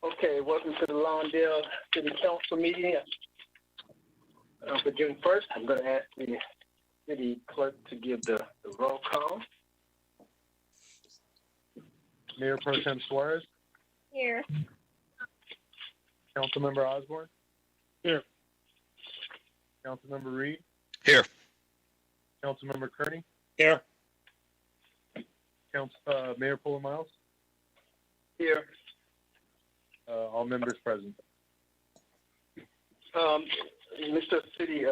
Okay, welcome to the Lawndale City Council meeting for June 1st. I'm going to ask the city clerk to give the roll call. Mayor Pro Tem Suarez. Here. Councilmember Osborne. Here. Councilmember Reed. Here. Councilmember Kearney. Here. Mayor Fuller Miles. Here. All members present. Mr. City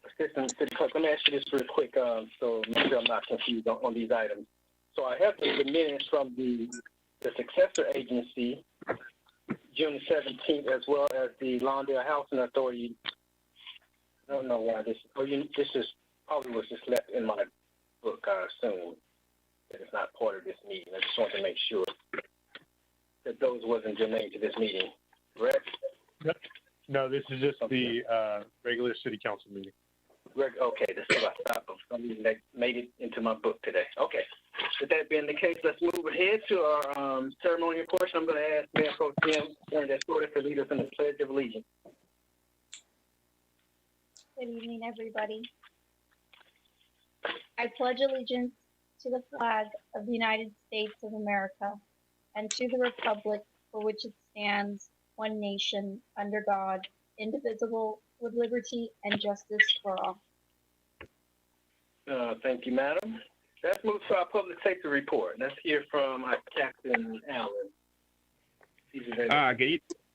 Assistant City Clerk, let me ask you this real quick so make sure I'm not confused on these items. So I have the minutes from the successor agency, June 17th, as well as the Lawndale Housing Authority. I don't know why this is probably was just left in my book, I assume. That it's not part of this meeting. I just want to make sure that those wasn't germane to this meeting, correct? No, this is just the regular city council meeting. Okay, this is what I thought. That made it into my book today. Okay. With that being the case, let's move ahead to our ceremonial portion. I'm going to ask Mayor Pro Tem to lead us in the Pledge of Allegiance. Good evening, everybody. I pledge allegiance to the flag of the United States of America and to the republic for which it stands, one nation, under God, indivisible, with liberty and justice for all. Thank you, Madam. Let's move to our public safety report. Let's hear from Captain Allen.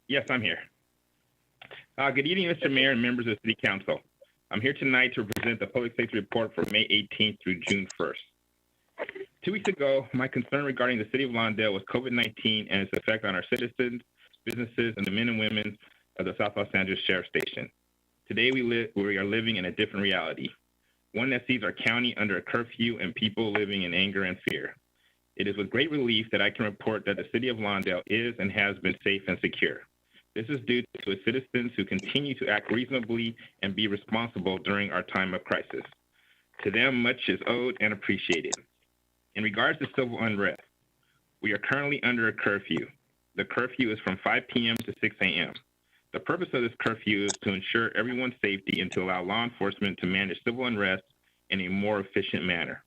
Yes, I'm here. Good evening, Mr. Mayor and members of the City Council. I'm here tonight to present the public safety report for May 18th through June 1st. 2 weeks ago, my concern regarding the City of Lawndale was COVID-19 and its effect on our citizens, businesses, and the men and women of the South Los Angeles Sheriff Station. Today, we are living in a different reality, one that sees our county under a curfew and people living in anger and fear. It is with great relief that I can report that the City of Lawndale is and has been safe and secure. This is due to its citizens who continue to act reasonably and be responsible during our time of crisis. To them, much is owed and appreciated. In regards to civil unrest, we are currently under a curfew. The curfew is from 5 p.m. to 6 a.m. The purpose of this curfew is to ensure everyone's safety and to allow law enforcement to manage civil unrest in a more efficient manner.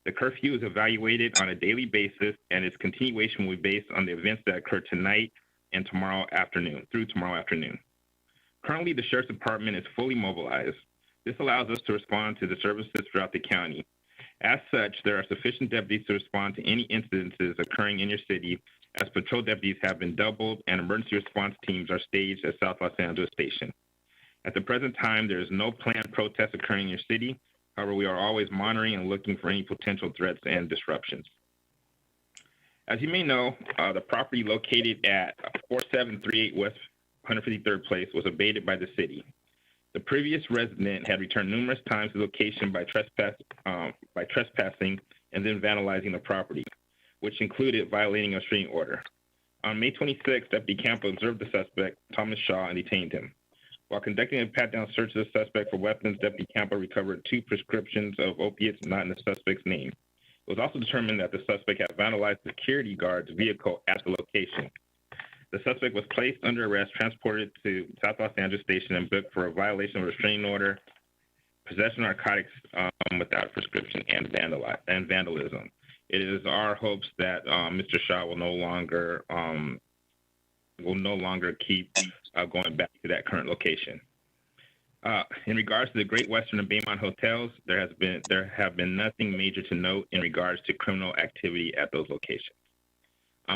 The curfew is evaluated on a daily basis, and its continuation will be based on the events that occur tonight and tomorrow afternoon. Currently, the Sheriff's Department is fully mobilized. This allows us to respond to the services throughout the county. As such, there are sufficient deputies to respond to any incidences occurring in your city, as patrol deputies have been doubled and emergency response teams are staged at South Los Angeles Station. At the present time, there is no planned protest occurring in your city. However, we are always monitoring and looking for any potential threats and disruptions. As you may know, the property located at 4738 West 153rd Place was abated by the city. The previous resident had returned numerous times to the location by trespassing and then vandalizing the property, which included violating a restraining order. On May 26th, Deputy Campo observed the suspect, Thomas Shaw, and detained him. While conducting a pat-down search of the suspect for weapons, Deputy Campo recovered 2 prescriptions of opiates not in the suspect's name. It was also determined that the suspect had vandalized the security guard's vehicle at the location. The suspect was placed under arrest, transported to South Los Angeles Station, and booked for a violation of a restraining order, possession of narcotics without a prescription, and vandalism. It is our hopes that Mr. Shaw will no longer keep going back to that current location. In regards to the Great Western and Baymont hotels, there have been nothing major to note in regards to criminal activity at those locations.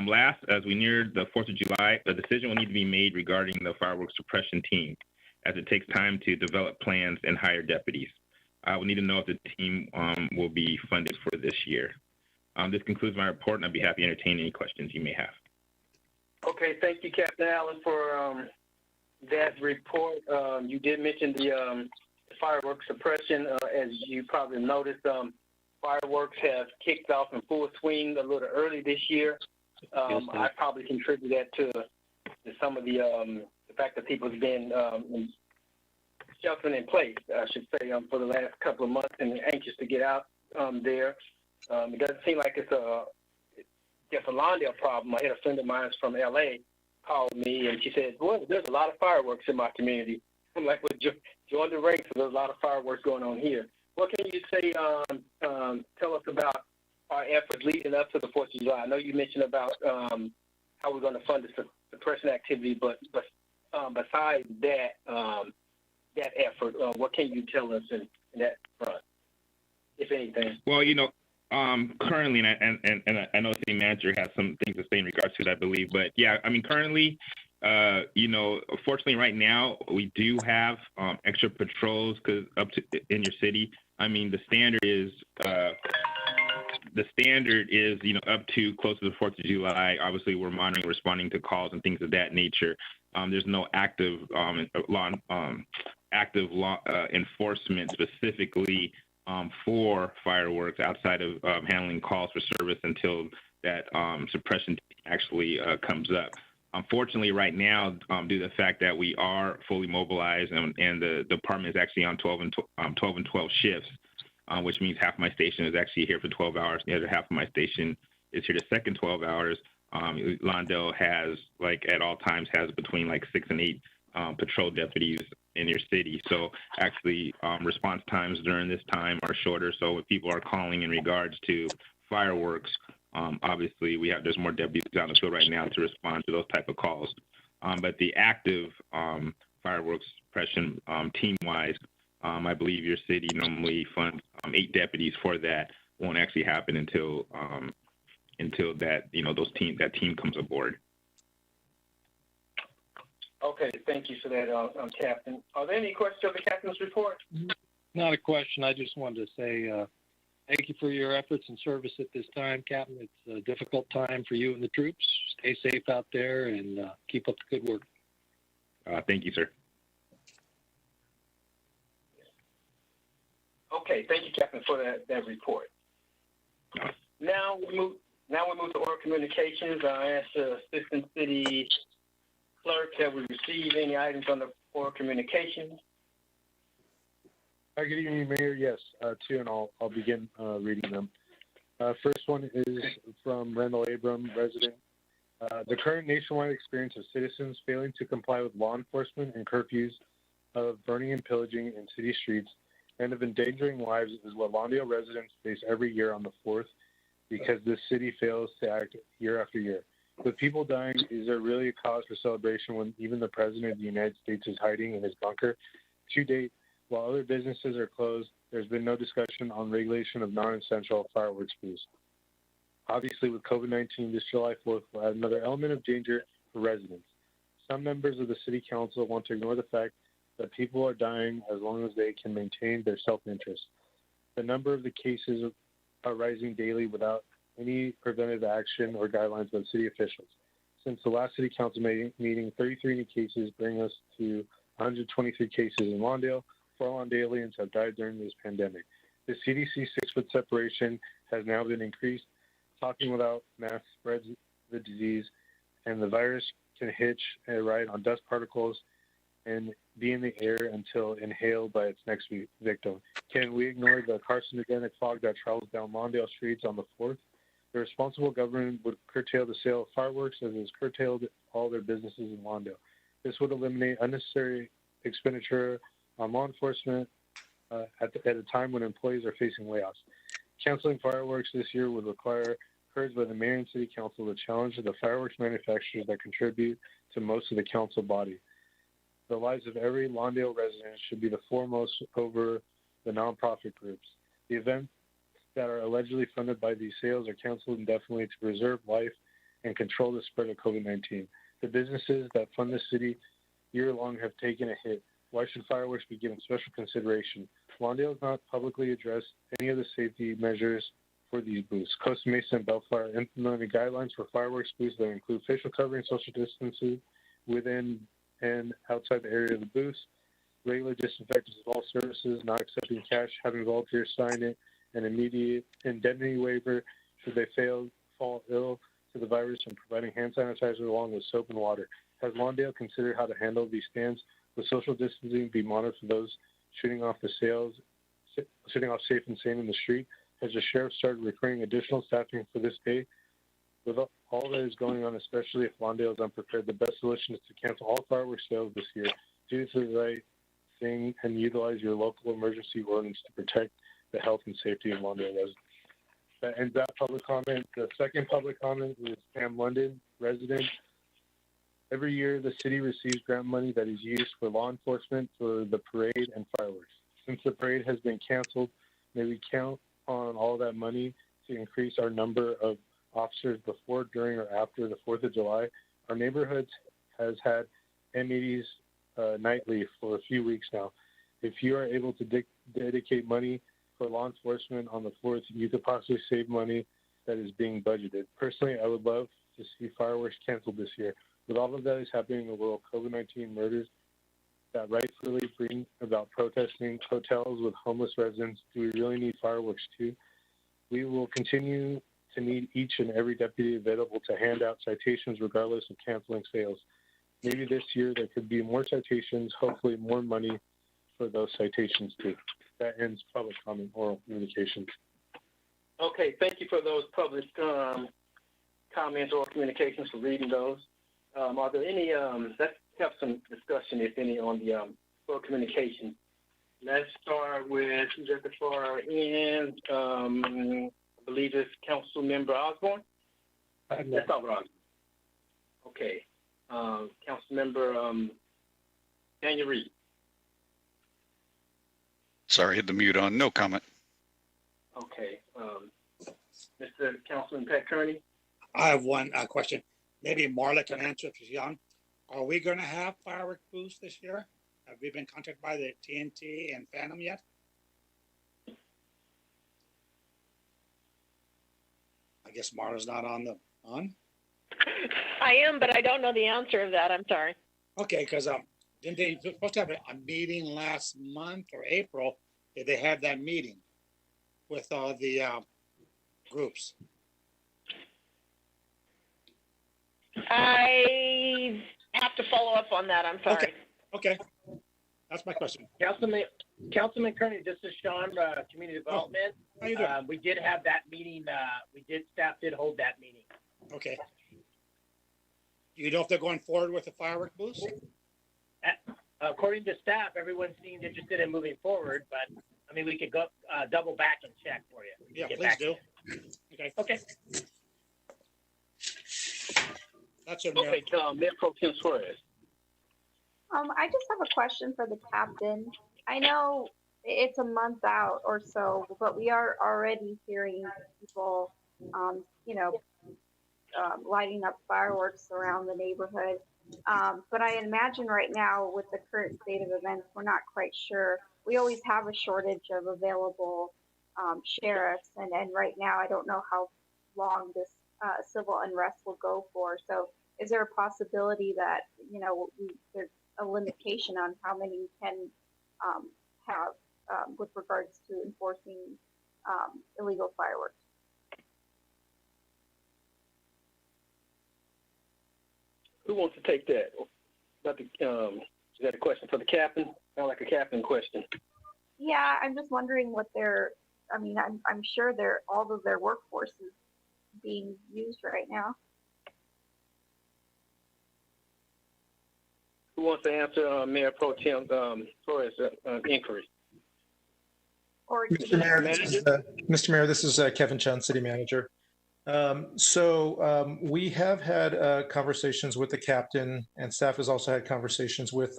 Last, as we near the 4th of July, a decision will need to be made regarding the Firework Suppression team, as it takes time to develop plans and hire deputies. I will need to know if the team will be funded for this year. This concludes my report, and I'd be happy to entertain any questions you may have. Okay, thank you, Captain Allen, for that report. You did mention the fireworks suppression. As you probably noticed, fireworks have kicked off in full swing a little early this year. I probably contribute that to some of the fact that people have been sheltering in place, I should say, for the last couple of months and anxious to get out there. It doesn't seem like it's a just a Lawndale problem. I had a friend of mine from LA called me, and she said, well, there's a lot of fireworks in my community. I'm like, well, join the ranks. There's a lot of fireworks going on here. What can you say, tell us about our efforts leading up to the 4th of July? I know you mentioned about how we're going to fund the suppression activity, but besides that, that effort, what can you tell us in that front, if anything? Well, currently, and I know the city manager has some things to say in regards to that, I believe, but yeah, I mean, currently, fortunately right now, we do have extra patrols in your city. I mean, the standard is, up to close to the 4th of July. Obviously, we're monitoring, responding to calls and things of that nature. There's no active law enforcement specifically for fireworks outside of handling calls for service until that suppression actually comes up. Unfortunately, right now, due to the fact that we are fully mobilized and the department is actually on 12 and 12 shifts, which means half my station is actually here for 12 hours. The other half of my station is here the second 12 hours. Lawndale has, at all times, has between 6 and 8 patrol deputies in your city. So actually, response times during this time are shorter. So if people are calling in regards to fireworks, obviously there's more deputies on the field right now to respond to those type of calls. But the active fireworks suppression team-wise, I believe your city normally funds 8 deputies for that. Won't actually happen until that that team comes aboard. Okay, thank you for that, Captain. Are there any questions of the captain's report? Not a question. I just wanted to say thank you for your efforts and service at this time, Captain. It's a difficult time for you and the troops. Stay safe out there and keep up the good work. Thank you, sir. Okay, thank you, Captain, for that report. Now we move to oral communications. I asked the Assistant City Clerk, have we received any items on the oral communications? Good evening, Mayor. Yes, 2, and I'll begin reading them. First one is from Randall Abram, resident. The current nationwide experience of citizens failing to comply with law enforcement and curfews of burning and pillaging in city streets and of endangering lives is what Lawndale residents face every year on the 4th because this city fails to act year after year. With people dying, is there really a cause for celebration when even the President of the United States is hiding in his bunker? To date, while other businesses are closed, there's been no discussion on regulation of non-essential fireworks booths. Obviously, with COVID-19, this July 4th will add another element of danger for residents. Some members of the City Council want to ignore the fact that people are dying as long as they can maintain their self-interest. The number of the cases are rising daily without any preventive action or guidelines by city officials. Since the last City Council meeting, 33 new cases bring us to 123 cases in Lawndale. 4 Lawndaleans have died during this pandemic. The CDC 6-foot separation has now been increased. Talking without masks spreads the disease, and the virus can hitch a ride on dust particles and be in the air until inhaled by its next victim. Can we ignore the carcinogenic fog that travels down Lawndale streets on the 4th? The responsible government would curtail the sale of fireworks as it has curtailed all their businesses in Lawndale. This would eliminate unnecessary expenditure on law enforcement at a time when employees are facing layoffs. Canceling fireworks this year would require courage by the mayor and city council to challenge the fireworks manufacturers that contribute to most of the council body. The lives of every Lawndale resident should be the foremost over the nonprofit groups. The events that are allegedly funded by these sales are canceled indefinitely to preserve life and control the spread of COVID-19. The businesses that fund the city year-long have taken a hit. Why should fireworks be given special consideration? Lawndale has not publicly addressed any of the safety measures for these booths. Costa Mesa and Bellflower implemented guidelines for fireworks booths that include facial covering, social distancing within and outside the area of the booths, regular disinfectants of all services, not accepting cash, having volunteers sign it, an immediate indemnity waiver should they fall ill to the virus, and providing hand sanitizer along with soap and water. Has Lawndale considered how to handle these stands? Will social distancing be monitored for those shooting off safe and sane in the street? Has the sheriff started recruiting additional staffing for this day? With all that is going on, especially if Lawndale is unprepared, the best solution is to cancel all fireworks sales this year. Do the right thing and utilize your local emergency ordinance to protect the health and safety of Lawndale residents. That ends that public comment. The second public comment is Pam London, resident. Every year, the city receives grant money that is used for law enforcement for the parade and fireworks. Since the parade has been canceled, may we count on all that money to increase our number of officers before, during, or after the 4th of July. Our neighborhoods has had M80s nightly for a few weeks now. If you are able to dedicate money for law enforcement on the 4th, you could possibly save money that is being budgeted. Personally, I would love to see fireworks canceled this year. With all of that is happening in the world, COVID-19 murders that rightfully bring about protesting, hotels with homeless residents, do we really need fireworks too? We will continue to need each and every deputy available to hand out citations regardless of canceling sales. Maybe this year there could be more citations, hopefully more money for those citations too. That ends public comment, oral communications. Okay, thank you for those public comments or communications, for reading those. Are there any, let's have some discussion, if any, on the oral communication. Let's start with, who's at the far end? I believe it's Council Member Osborne. Let's start with Osborne. Okay. Council Member Daniel Reed. Sorry, hit the mute on. No comment. Okay. Mr. Councilman Pat Kearney. I have one question. Maybe Marla can answer if she's young. Are we going to have firework booths this year? Have we been contacted by the TNT and Phantom yet? I guess Marla's not on. I am, but I don't know the answer of that. I'm sorry. Okay, because didn't they supposed to have a meeting last month or April? Did they have that meeting with all the groups? I have to follow up on that. I'm sorry. Okay. That's my question. Councilman Kearney, this is Sean, Community Development. How you doing? We did have that meeting. Staff did hold that meeting. Okay. Do you know if they're going forward with the firework booths? According to staff, everyone seemed interested in moving forward, but I mean, we could go double back and check for you. Yeah, please do. Okay. Okay. That's it, Okay, Mayor Pro Tem Suarez. I just have a question for the captain. I know it's a month out or so, but we are already hearing people, lighting up fireworks around the neighborhood. But I imagine right now, with the current state of events, we're not quite sure. We always have a shortage of available sheriffs, and right now I don't know how long this civil unrest will go for. So is there a possibility that, there's a limitation on how many we can have with regards to enforcing illegal fireworks? Who wants to take that? Is that a question for the captain? Sound like a captain question. Yeah, I'm just wondering what I'm sure all of their workforce is being used right now. Who wants to answer Mayor Pro Tem Flores' inquiry? Or Mr. Mayor, this is Kevin Chun, City Manager. We have had conversations with the captain, and staff has also had conversations with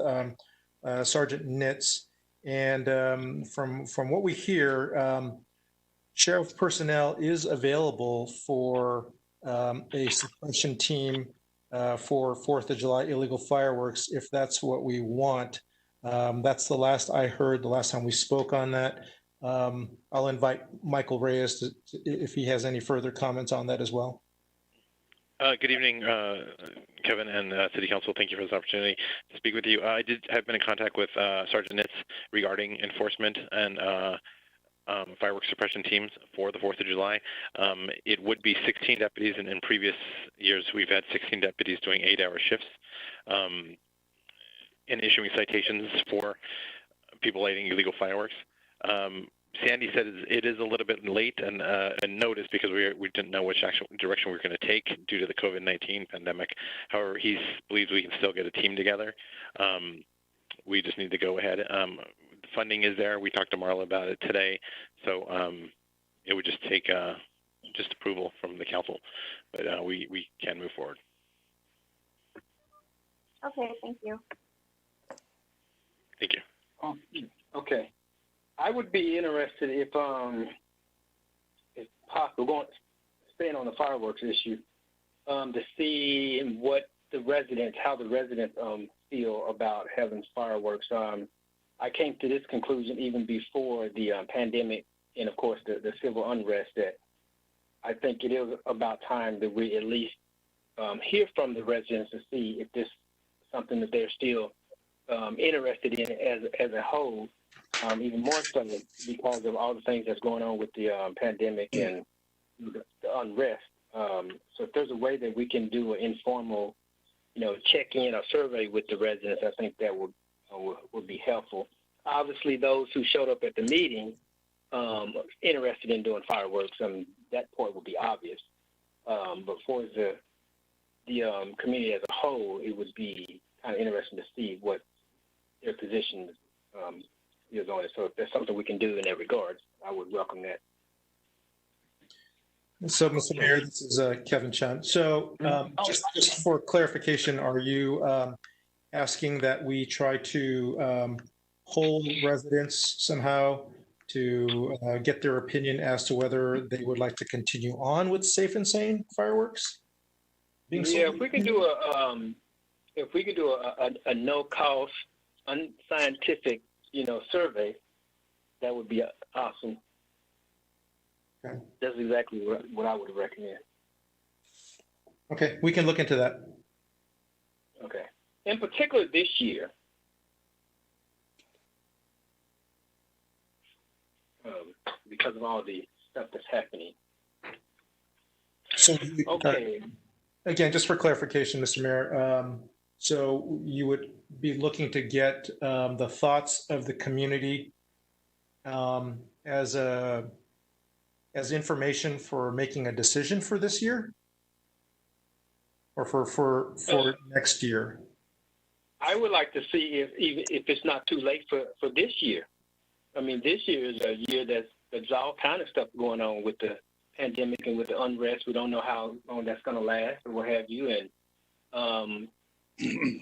Sergeant Nitz. And from what we hear, sheriff personnel is available for a suppression team for 4th of July illegal fireworks, if that's what we want. That's the last I heard, the last time we spoke on that. I'll invite Michael Reyes if he has any further comments on that as well. Good evening, Kevin and City Council. Thank you for this opportunity to speak with you. I have been in contact with Sergeant Nitz regarding enforcement and fireworks suppression teams for the 4th of July. It would be 16 deputies, and in previous years we've had 16 deputies doing 8-hour shifts and issuing citations for people lighting illegal fireworks. Sandy said it is a little bit late and notice because we didn't know which actual direction we were going to take due to the COVID-19 pandemic. However, he believes we can still get a team together. We just need to go ahead. The funding is there. We talked to Marla about it today, so it would just take just approval from the council, but we can move forward. Okay, thank you. Thank you. Okay. I would be interested if possible, staying on the fireworks issue, to see how the residents feel about having fireworks. I came to this conclusion even before the pandemic and, of course, the civil unrest that I think it is about time that we at least hear from the residents to see if this is something that they're still interested in as a whole. Even more so because of all the things that's going on with the pandemic and the unrest. So if there's a way that we can do an informal, check-in or survey with the residents, I think that would be helpful. Obviously, those who showed up at the meeting interested in doing fireworks, that point would be obvious. But for the community as a whole, it would be kind of interesting to see what their position is on it. So if there's something we can do in that regard, I would welcome that. So, Mr. Mayor, this is Kevin Chun. So just for clarification, are you asking that we try to poll residents somehow to get their opinion as to whether they would like to continue on with Safe and Sane fireworks? If we could do a no-cost, unscientific, survey, that would be awesome. Okay. That's exactly what I would recommend. Okay, we can look into that. Okay. In particular this year, because of all the stuff that's happening. So, okay. Again, just for clarification, Mr. Mayor, so you would be looking to get the thoughts of the community as information for making a decision for this year, or for next year? I would like to see if it's not too late for this year. I mean, this year is a year there's all kind of stuff going on with the pandemic and with the unrest. We don't know how long that's going to last or what have you, and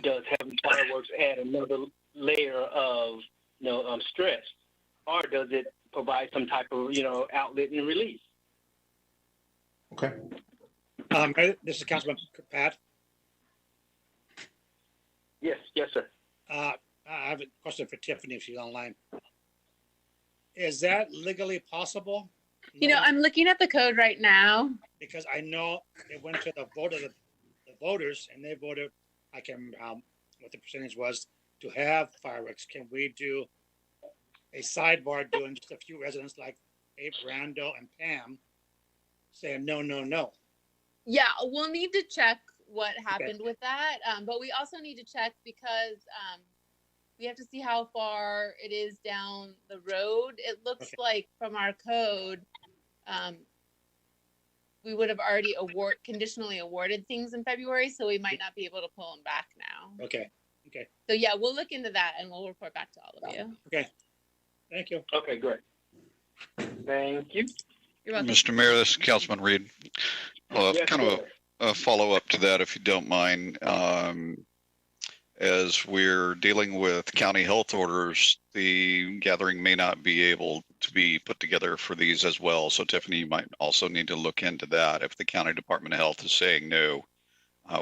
does having fireworks add another layer of stress, or does it provide some type of outlet and release? Okay. This is Councilman Pat. Yes, sir. I have a question for Tiffany if she's online. Is that legally possible? I'm looking at the code right now. Because I know it went to the vote of the voters, and they voted, I can't remember what the percentage was, to have fireworks. Can we do a sidebar doing just a few residents like Abe, Randall, and Pam saying no, no, no? Yeah, we'll need to check what happened with that. But we also need to check because we have to see how far it is down the road. It looks like from our code, we would have already conditionally awarded things in February, so we might not be able to pull them back now. Okay. So yeah, we'll look into that and we'll report back to all of you. Okay. Thank you. Okay, great. Thank you. You're welcome. Mr. Mayor, this is Councilman Reed. Yes, kind of a follow-up to that, if you don't mind. As we're dealing with county health orders, the gathering may not be able to be put together for these as well. So Tiffany, you might also need to look into that if the County Department of Health is saying no,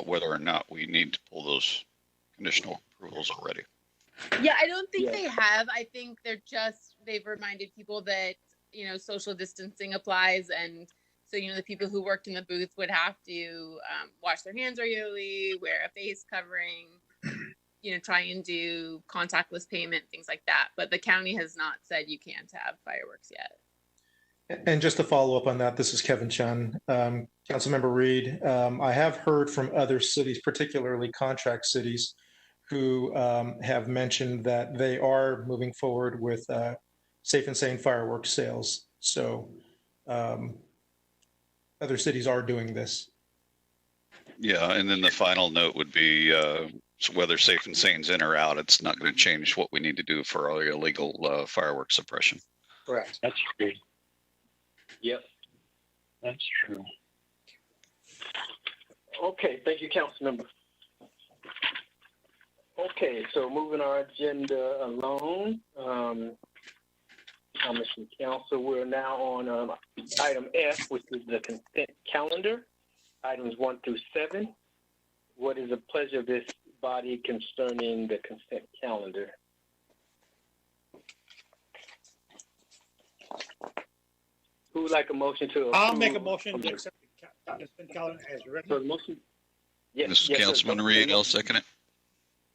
whether or not we need to pull those conditional approvals already. Yeah, I don't think they have. I think they've reminded people that, social distancing applies. And so, the people who worked in the booth would have to wash their hands regularly, wear a face covering, try and do contactless payment, things like that. But the county has not said you can't have fireworks yet. And just to follow up on that, this is Kevin Chun. Councilmember Reed, I have heard from other cities, particularly contract cities, who have mentioned that they are moving forward with safe and sane fireworks sales. So other cities are doing this. Yeah, and then the final note would be whether safe and sane's in or out, it's not going to change what we need to do for our illegal firework suppression. Correct. That's true. Yep. That's true. Okay, thank you, Councilmember. Okay, so moving our agenda along, Mr. Council, we're now on item F, which is the consent calendar, items 1 through 7. What is the pleasure of this body concerning the consent calendar? Who would like a motion to approve? I'll make a motion to accept the consent calendar as written. So the motion, yes, This is Councilman Reed. I'll second it.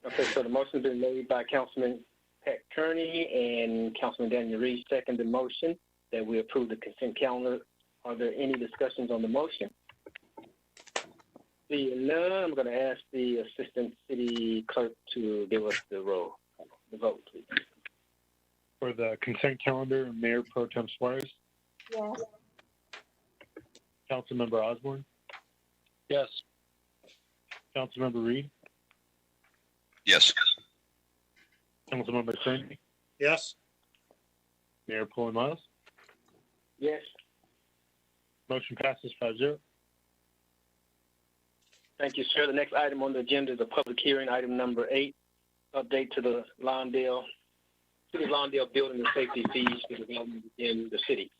Okay, so the motion's been made by Councilman Pat Kearney and Councilman Daniel Reed second the motion that we approve the consent calendar. Are there any discussions on the motion? Seeing none, I'm going to ask the Assistant City Clerk to give us the vote, please. For the consent calendar, Mayor Pro Tem Suarez, Yes. Councilmember Osborne, Yes. Councilmember Reed, Yes. Councilmember Kearney, Yes. Mayor Pullen Miles. Yes. Motion passes 5-0. Thank you, sir. The next item on the agenda is a public hearing, item number 8, update to the Lawndale building and safety fees for development in the city.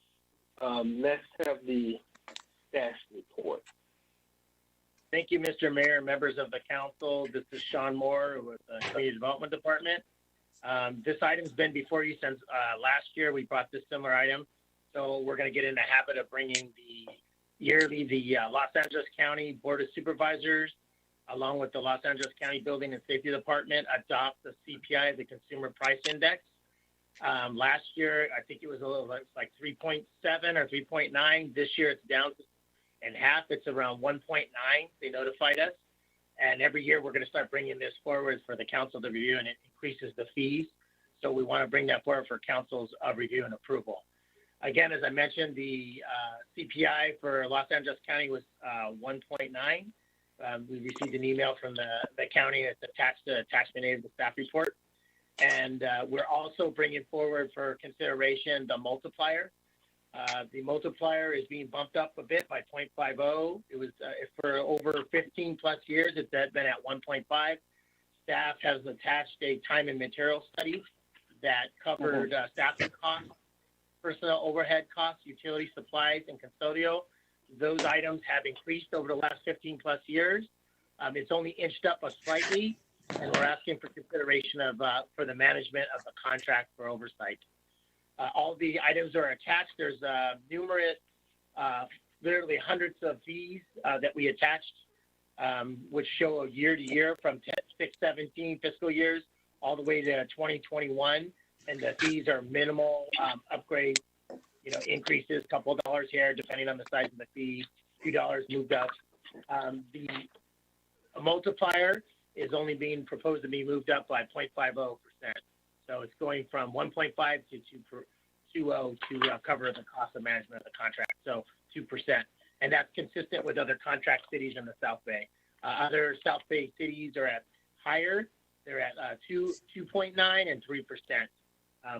Let's have the staff report. Thank you, Mr. Mayor, members of the council. This is Sean Moore with the Community Development Department. This item's been before you since last year. We brought this similar item. So we're going to get in the habit of bringing the Los Angeles County Board of Supervisors, along with the Los Angeles County Building and Safety Department, adopt the CPI, the Consumer Price Index. Last year, I think it was a little like 3.7 or 3.9. This year, it's down in half. It's around 1.9. They notified us. And every year, we're going to start bringing this forward for the council to review, and it increases the fees. So we want to bring that forward for council's review and approval. Again, as I mentioned, the CPI for Los Angeles County was 1.9. We received an email from the county. It's attached to attachment A of the staff report. And we're also bringing forward for consideration the multiplier. The multiplier is being bumped up a bit by 0.50. It was for over 15 plus years, it's been at 1.5. Staff has attached a time and material study that covered staffing costs, personnel overhead costs, utility supplies, and custodial. Those items have increased over the last 15 plus years. It's only inched up slightly, and we're asking for consideration of for the management of the contract for oversight. All the items are attached. There's numerous, literally hundreds of fees that we attached, which show year to year from 6-17 fiscal years all the way to 2021. And the fees are minimal upgrades, increases, couple of dollars here, depending on the size of the fee, $2 moved up. The multiplier is only being proposed to be moved up by 0.50%. So it's going from 1.5 to 2.0 to cover the cost of management of the contract. So 2%. And that's consistent with other contract cities in the South Bay. Other South Bay cities are at higher. They're at 2.9 and 3%.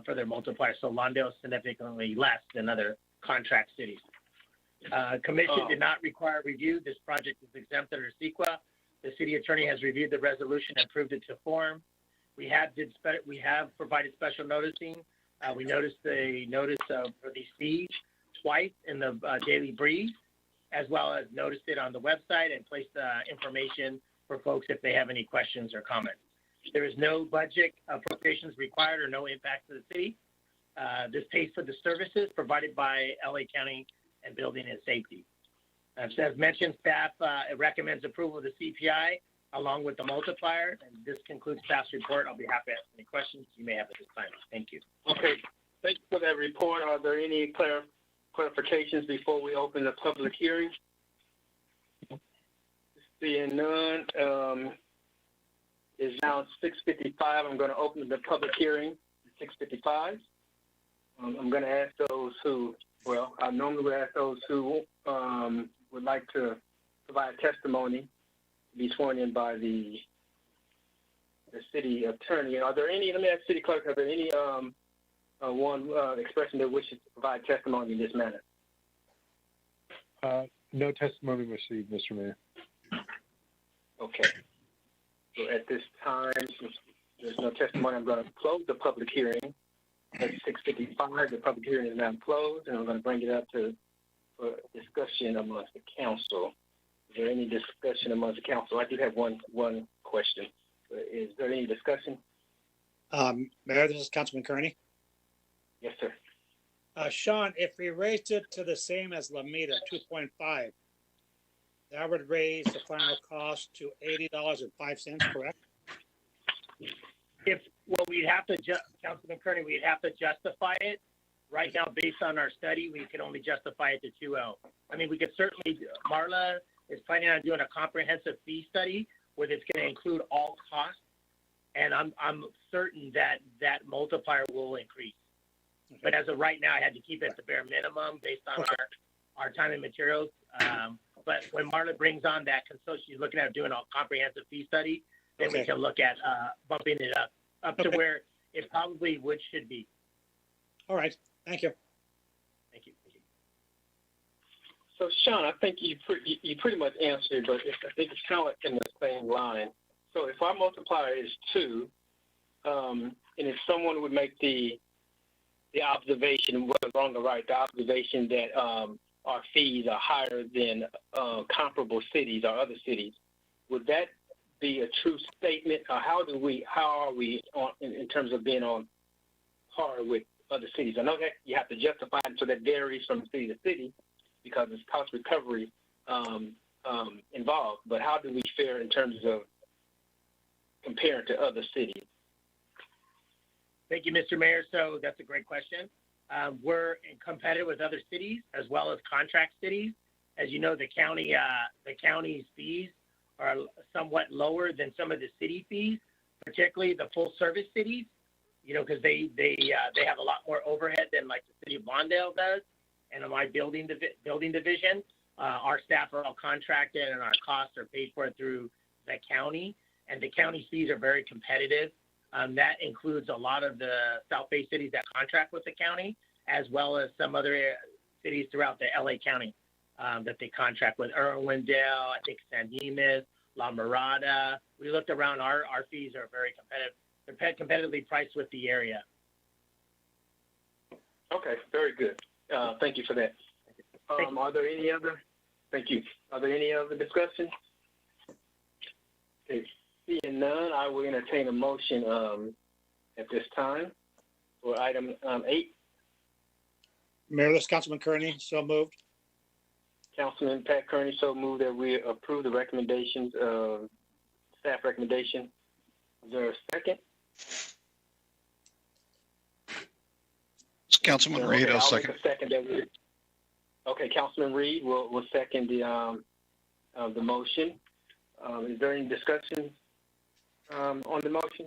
For their multiplier. So Lawndale is significantly less than other contract cities. Commission did not require review. This project is exempt under CEQA. The city attorney has reviewed the resolution and approved it to form. We have provided special noticing. We noticed the notice for these fees twice in the Daily Brief, as well as noticed it on the website and placed information for folks if they have any questions or comments. There is no budget appropriations required or no impact to the city. This pays for the services provided by LA County and Building and Safety. As mentioned, staff recommends approval of the CPI along with the multiplier. And this concludes staff's report. I'll be happy to answer any questions you may have at this time. Thank you. Okay, thank you for that report. Are there any clarifications before we open the public hearing? Seeing none. It's now 6:55. I'm going to open the public hearing at 6:55. I'm going to ask those who, well, I normally would ask those who would like to provide testimony to be sworn in by the city attorney. Are there any, let me ask City Clerk, are there any one expression that wishes to provide testimony in this manner? No testimony received, Mr. Mayor. Okay. So at this time, since there's no testimony, I'm going to close the public hearing. At 6:55, the public hearing is now closed, and I'm going to bring it up for discussion amongst the council. Is there any discussion amongst the council? I do have one question. Is there any discussion? Mayor, this is Councilman Kearney. Yes, sir. Sean, if we raised it to the same as Lameda, 2.5, that would raise the final cost to $80.05, correct? We'd have to, Councilman Kearney, we'd have to justify it. Right now, based on our study, we can only justify it to 2.0. I mean, we could certainly, Marla is planning on doing a comprehensive fee study where it's going to include all costs. And I'm certain that multiplier will increase. Okay. But as of right now, I had to keep it at the bare minimum based on our time and materials. But when Marla brings on that, so she's looking at doing a comprehensive fee study, then we can look at bumping it up to where it probably should be. All right. Thank you. Thank you. So, Sean, I think you pretty much answered, but I think it's kind of like in the same line. So if our multiplier is 2, and if someone would make the observation, whether wrong or right, the observation that our fees are higher than comparable cities or other cities, would that be a true statement? Or how are we on in terms of being on par with other cities? I know that you have to justify it, so that varies from city to city because there's cost recovery involved. But how do we fare in terms of compared to other cities? Thank you, Mr. Mayor. So that's a great question. We're competitive with other cities as well as contract cities. As you know, the county's fees are somewhat lower than some of the city fees, particularly the full service cities. You know, because they have a lot more overhead than like the city of Lawndale does, and in my building division, our staff are all contracted and our costs are paid for through the county. And the county fees are very competitive. That includes a lot of the South Bay cities that contract with the county, as well as some other cities throughout the LA County that they contract with. Irwindale, I think San Dimas, La Mirada. We looked around, our fees are very competitive. They're competitively priced with the area. Okay, very good. Thank you for that. Are there any other? Thank you. Are there any other discussions? Okay. Seeing none, I will entertain a motion at this time for item 8. Mayor, this is Councilman Kearney, so moved. Councilman Pat Kearney, so moved that we approve the recommendations, staff recommendation. Is there a second? It's Councilman Reed, I'll second. Okay, Councilman Reed will second the motion. Is there any discussion on the motion?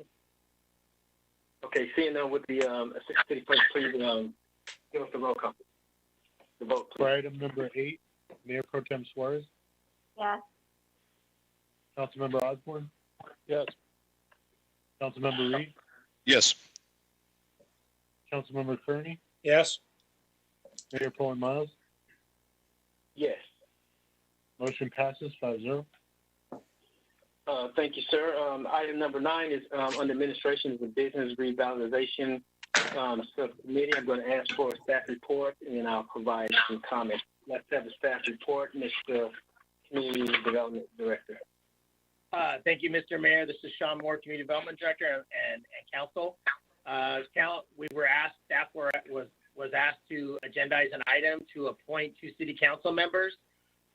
Okay, seeing none, with the Assistant City Clerk, please give us the roll call. The vote, please. For item number 8, Mayor Pro Tem Suarez. Yes. Councilmember Osborne. Yes. Councilmember Reed. Yes. Councilmember Kearney. Yes. Mayor Pro Miles. Yes. Motion passes 5-0. Thank you, sir. Item number 9 is under administration of the Business Revitalization Subcommittee. I'm going to ask for a staff report, and then I'll provide some comments. Let's have a staff report, Mr. Community Development Director. Thank you, Mr. Mayor. This is Sean Moore, Community Development Director and Council. We were asked, staff was asked to agendize an item to appoint 2 city council members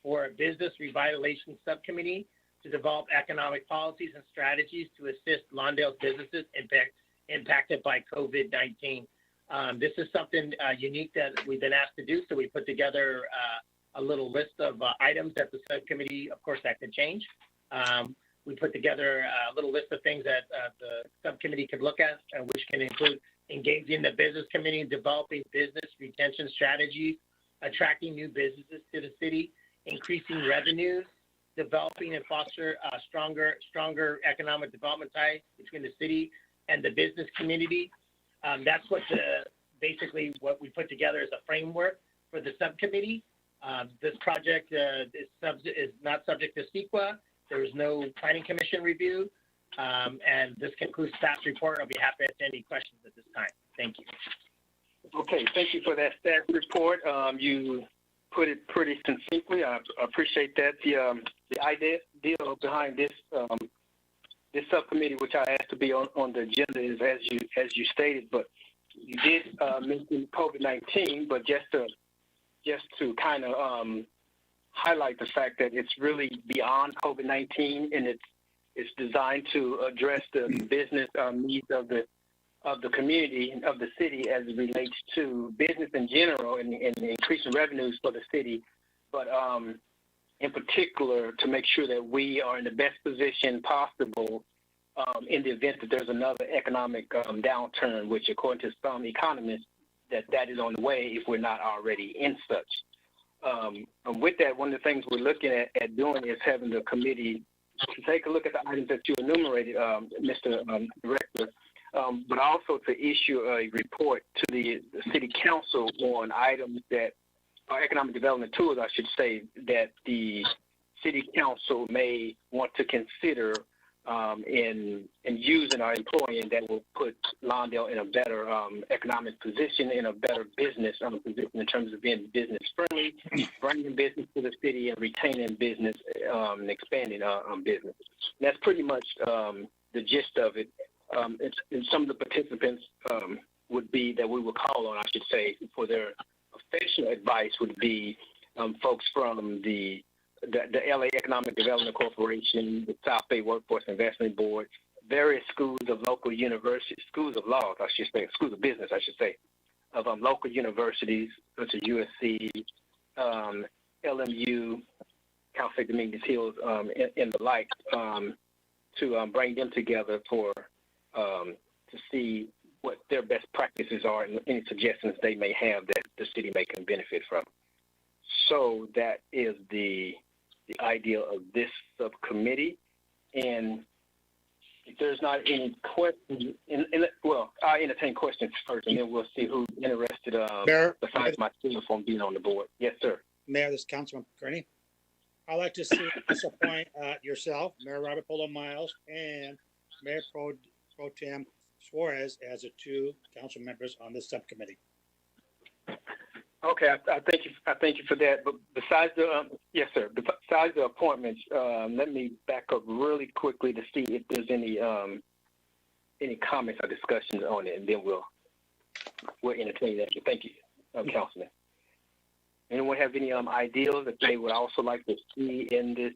for a Business Revitalization Subcommittee to develop economic policies and strategies to assist Lawndale's businesses impacted by COVID-19. This is something unique that we've been asked to do, so we put together a little list of items that the subcommittee, of course, that could change. We put together a little list of things that the subcommittee could look at, which can include engaging the business community in developing business retention strategies, attracting new businesses to the city, increasing revenues, developing and foster stronger economic development ties between the city and the business community. That's what basically what we put together as a framework for the subcommittee. This project is not subject to CEQA. There is no planning commission review. And this concludes staff's report. I'll be happy to answer any questions at this time. Thank you. Okay, thank you for that staff report. You put it pretty succinctly. I appreciate that. The idea behind this this subcommittee, which I asked to be on the agenda, is as you stated. But you did mention COVID-19, but just to kind of highlight the fact that it's really beyond COVID-19, and it's designed to address the business needs of the community and of the city as it relates to business in general and increasing revenues for the city, but in particular to make sure that we are in the best position possible in the event that there's another economic downturn, which according to some economists that is on the way if we're not already in such. With that, one of the things we're looking at doing is having the committee to take a look at the items that you enumerated, Mr. Director, but also to issue a report to the City Council on items that are economic development tools, I should say, that the City Council may want to consider in using or employing that will put Lawndale in a better economic position, in a better business position in terms of being business friendly, bringing business to the city and retaining business and expanding business. And that's pretty much the gist of it. And some of the participants would be that we will call on, I should say, for their professional advice would be folks from the LA Economic Development Corporation, the South Bay Workforce Investment Board, various schools of local universities, schools of law, I should say, schools of business, I should say, of local universities such as USC, LMU, Cal State Dominguez Hills, and the like, to bring them together for to see what their best practices are and any suggestions they may have that the city may can benefit from. So that is the idea of this subcommittee. And if there's not any questions, well, I'll entertain questions first, and then we'll see who's interested besides myself on being on the board. Yes, sir. Mayor, this is Councilman Kearney. I'd like to see us appoint yourself, Mayor Robert Polo Miles, and Mayor Pro Tem Suarez as the two council members on this subcommittee. Okay, I thank you for that. But besides the yes, sir. Besides the appointments, let me back up really quickly to see if there's any comments or discussions on it, and then we'll entertain that. Thank you, Councilman. Anyone have any ideas that they would also like to see in this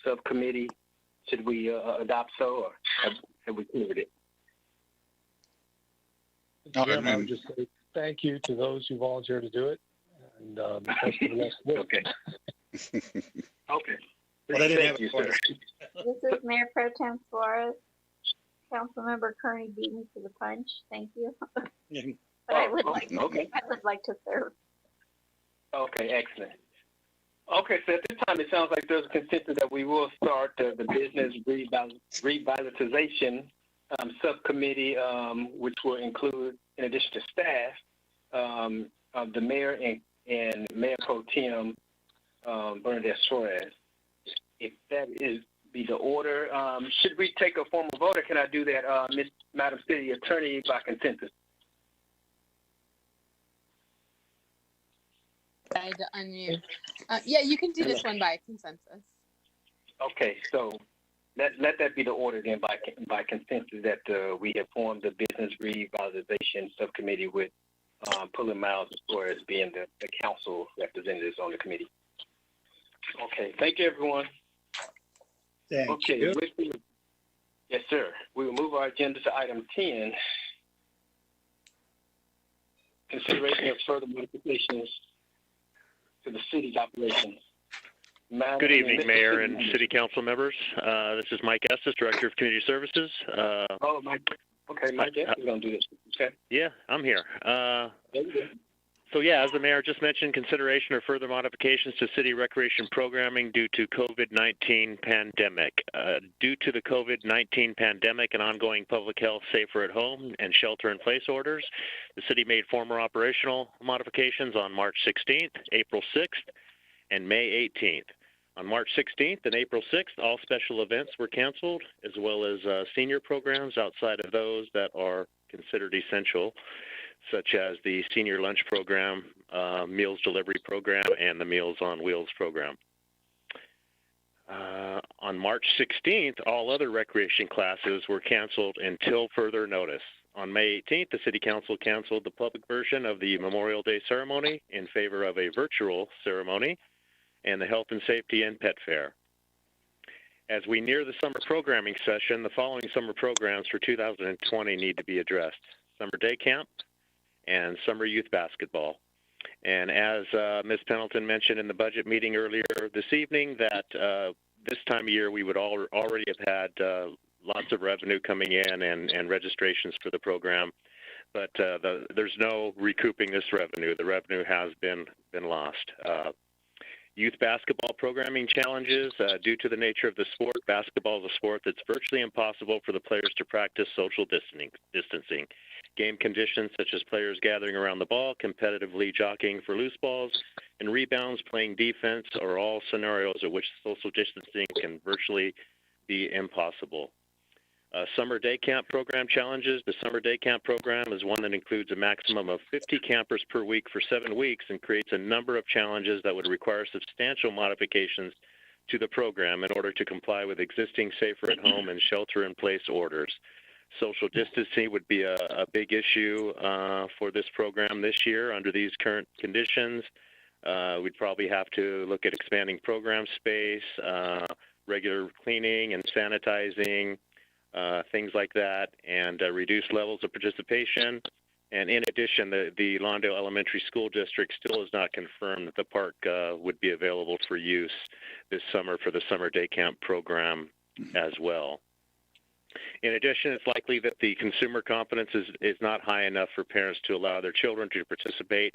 subcommittee? Should we adopt so, or have we cleared it? Jim, I would just say thank you to those who volunteered to do it, and best of luck with it. Okay. Well, I didn't have you, a sir. This is Mayor Pro Tem Suarez. Councilmember Kearney beat me to the punch. Thank you. But I would like to serve. Okay, excellent. Okay, so at this time, it sounds like there's a consensus that we will start the business revitalization subcommittee, which will include, in addition to staff, the mayor and Mayor Pro Tem Bernadette Suarez. If that be the order, should we take a formal vote, or can I do that, Madam City Attorney, by consensus? I had to unmute. Yeah, you can do this one by consensus. Okay, so let that be the order then, by consensus, that we have formed the business revitalization subcommittee with Pullen Miles as far as being the council representatives on the committee. Okay, thank you, everyone. Thank you. Yes, sir. We will move our agenda to item 10. Consideration of further modifications to the city's operations. Good evening, Mayor and City Council members. This is Mike Estes, Director of Community Services. Mike. Okay, Mike, yeah, we're going to do this. Okay. Yeah, I'm here. There you go. So yeah, as the mayor just mentioned, consideration or further modifications to city recreation programming due to COVID-19 pandemic. Due to the COVID-19 pandemic and ongoing public health safer at home and shelter-in-place orders, the city made former operational modifications on March 16th, April 6th, and May 18th. On March 16th and April 6th, all special events were canceled, as well as senior programs outside of those that are considered essential, such as the Senior Lunch Program, Meals Delivery Program, and the Meals on Wheels Program. On March 16th, all other recreation classes were canceled until further notice. On May 18th, the City Council canceled the public version of the Memorial Day ceremony in favor of a virtual ceremony and the Health and Safety and Pet Fair. As we near the summer programming session, the following summer programs for 2020 need to be addressed: Summer Day Camp and Summer Youth Basketball. And as Ms. Pendleton mentioned in the budget meeting earlier this evening, that this time of year we would already have had lots of revenue coming in and registrations for the program, but there's no recouping this revenue. The revenue has been lost. Youth basketball programming challenges. Due to the nature of the sport, basketball is a sport that's virtually impossible for the players to practice social distancing. Game conditions such as players gathering around the ball, competitively jockeying for loose balls, and rebounds, playing defense are all scenarios at which social distancing can virtually be impossible. Summer Day Camp program challenges. The Summer Day Camp program is one that includes a maximum of 50 campers per week for 7 weeks and creates a number of challenges that would require substantial modifications to the program in order to comply with existing safer at home and shelter in place orders. Social distancing would be a big issue for this program this year under these current conditions. We'd probably have to look at expanding program space, regular cleaning and sanitizing, things like that, and reduced levels of participation. And in addition, the Lawndale Elementary School District still has not confirmed that the park would be available for use this summer for the Summer Day Camp program as well. In addition, it's likely that the consumer confidence is not high enough for parents to allow their children to participate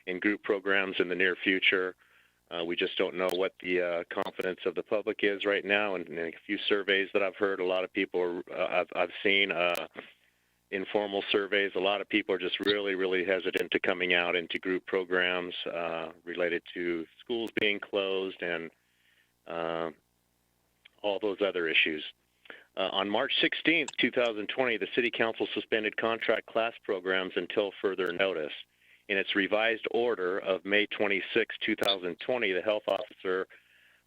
in group programs in the near future. We just don't know what the confidence of the public is right now. And in a few surveys that I've heard, a lot of people I've seen informal surveys. A lot of people are just really hesitant to coming out into group programs related to schools being closed and all those other issues. On March 16th, 2020, the City Council suspended contract class programs until further notice. In its revised order of May 26, 2020, the health officer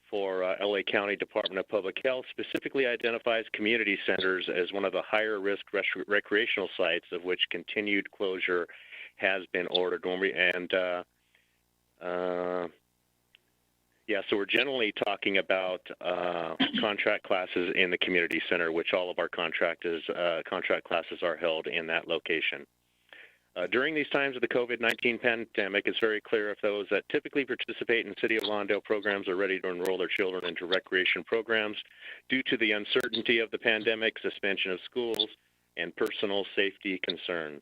for LA County Department of Public Health specifically identifies community centers as one of the higher risk recreational sites of which continued closure has been ordered. So we're generally talking about contract classes in the community center, which all of our contract classes are held in that location. During these times of the COVID-19 pandemic, it's very clear if those that typically participate in City of Lawndale programs are ready to enroll their children into recreation programs due to the uncertainty of the pandemic, suspension of schools, and personal safety concerns.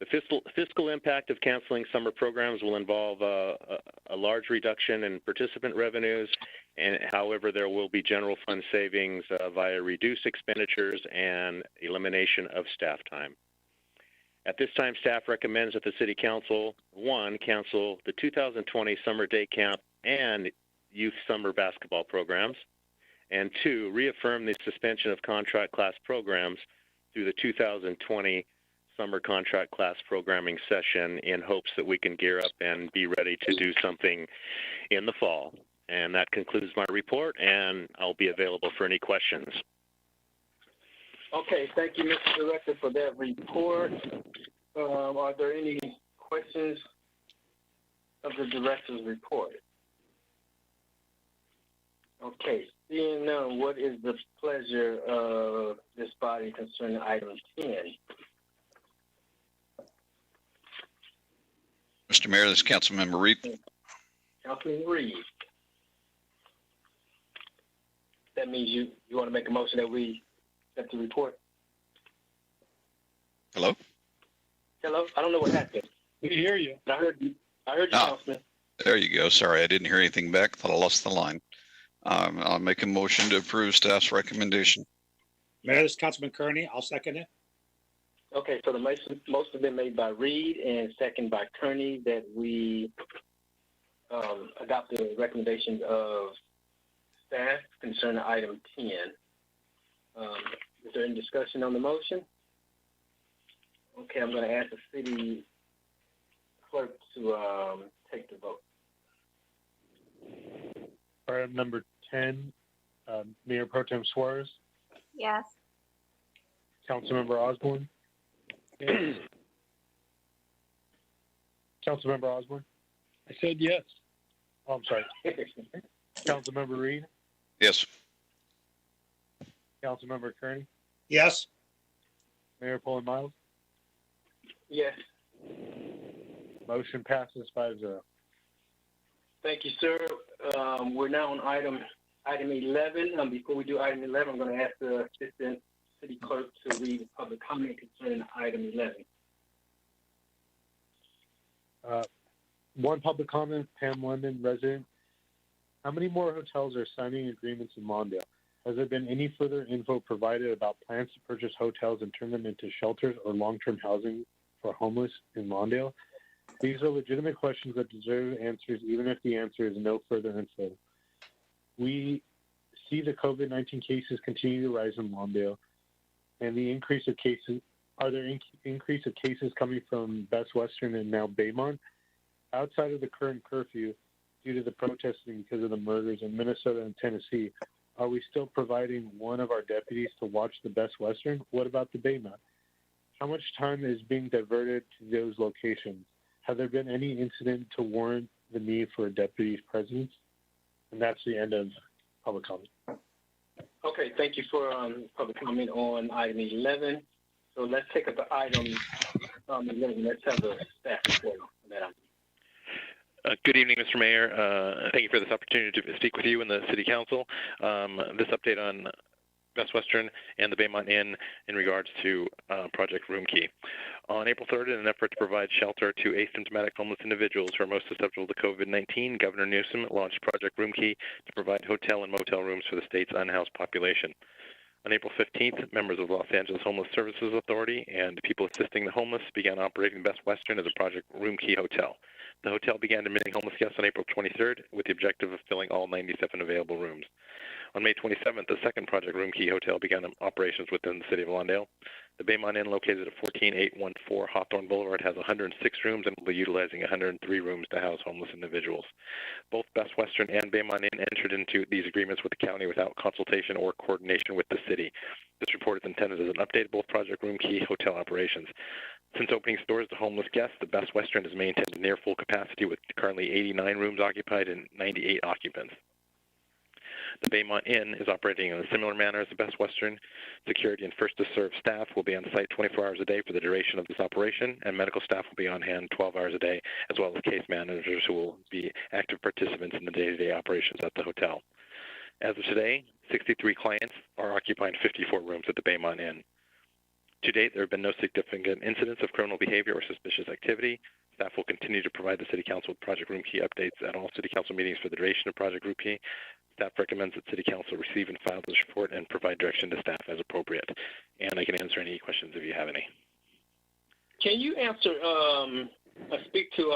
The fiscal impact of canceling summer programs will involve a large reduction in participant revenues, and however, there will be general fund savings via reduced expenditures and elimination of staff time. At this time, staff recommends that the City Council, 1, cancel the 2020 Summer Day Camp and Youth Summer Basketball programs, and 2, reaffirm the suspension of contract class programs through the 2020 Summer Contract Class Programming session in hopes that we can gear up and be ready to do something in the fall. And that concludes my report, and I'll be available for any questions. Okay, thank you, Mr. Director, for that report. Are there any questions of the Director's report? Okay, seeing none, what is the pleasure of this body concerning item 10? Mr. Mayor, this is Councilmember Reed. Councilman Reed. That means you want to make a motion that we accept the report? Hello? Hello? I don't know what happened. We hear you. I heard you, Councilman. There you go. Sorry, I didn't hear anything back. Thought I lost the line. I'll make a motion to approve staff's recommendation. Mayor, this is Councilman Kearney. I'll second it. Okay, so the motion has been made by Reed and second by Kearney that we adopt the recommendations of staff concerning item 10. Is there any discussion on the motion? Okay, I'm going to ask the city clerk to take the vote. Item number 10, Mayor Pro Tem Suarez, Yes. Councilmember Osborne, Yes. Councilmember Osborne. I said yes. Oh, I'm sorry. Councilmember Reed, Yes. Councilmember Kearney, Yes. Mayor Pullen Miles. Yes. Motion passes 5-0. Thank you, sir. We're now on item 11. Before we do item 11, I'm going to ask the assistant city clerk to read the public comment concerning item 11. One public comment, Pam London, resident. How many more hotels are signing agreements in Lawndale? Has there been any further info provided about plans to purchase hotels and turn them into shelters or long-term housing for homeless in Lawndale? These are legitimate questions that deserve answers, even if the answer is no further info. We see the COVID-19 cases continue to rise in Lawndale, and the increase of cases. Are there increase of cases coming from Best Western and now Baymont? Outside of the current curfew, due to the protesting because of the murders in Minnesota and Tennessee, are we still providing one of our deputies to watch the Best Western? What about the Baymont? How much time is being diverted to those locations? Have there been any incident to warrant the need for a deputy's presence? And that's the end of public comment. Okay, thank you for public comment on item 11. So let's take up the item 11. Let's have the staff report on that item. Good evening, Mr. Mayor. Thank you for this opportunity to speak with you and the City Council. This update on Best Western and the Baymont Inn in regards to Project Room Key. On April 3rd, in an effort to provide shelter to asymptomatic homeless individuals who are most susceptible to COVID-19, Governor Newsom launched Project Room Key to provide hotel and motel rooms for the state's unhoused population. On April 15th, members of Los Angeles Homeless Services Authority and people assisting the homeless began operating Best Western as a Project Room Key hotel. The hotel began admitting homeless guests on April 23rd with the objective of filling all 97 available rooms. On May 27th, the second Project Room Key hotel began operations within the city of Lawndale. The Baymont Inn, located at 14814 Hawthorne Boulevard, has 106 rooms and will be utilizing 103 rooms to house homeless individuals. Both Best Western and Baymont Inn entered into these agreements with the county without consultation or coordination with the city. This report is intended as an update of both Project Room Key hotel operations. Since opening its doors to homeless guests, the Best Western has maintained near full capacity with currently 89 rooms occupied and 98 occupants. The Baymont Inn is operating in a similar manner as the Best Western. Security and first-to-serve staff will be on site 24 hours a day for the duration of this operation, and medical staff will be on hand 12 hours a day, as well as case managers who will be active participants in the day-to-day operations at the hotel. As of today, 63 clients are occupying 54 rooms at the Baymont Inn. To date, there have been no significant incidents of criminal behavior or suspicious activity. Staff will continue to provide the City Council with Project Room Key updates at all City Council meetings for the duration of Project Room Key. Staff recommends that City Council receive and file this report and provide direction to staff as appropriate. And I can answer any questions if you have any. Can you answer, speak to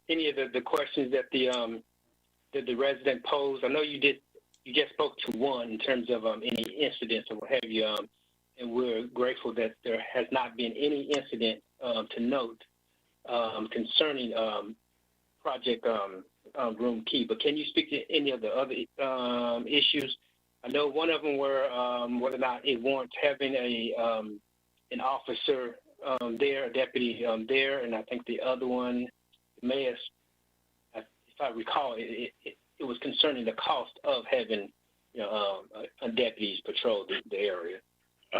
any of the questions that the resident posed? I know you just spoke to one in terms of any incidents or what have you, and we're grateful that there has not been any incident to note concerning Project Room Key. But can you speak to any of the other issues? I know one of them were whether or not it warrants having an officer there, a deputy there, and I think the other one may have, if I recall, it was concerning the cost of having deputies patrol the area.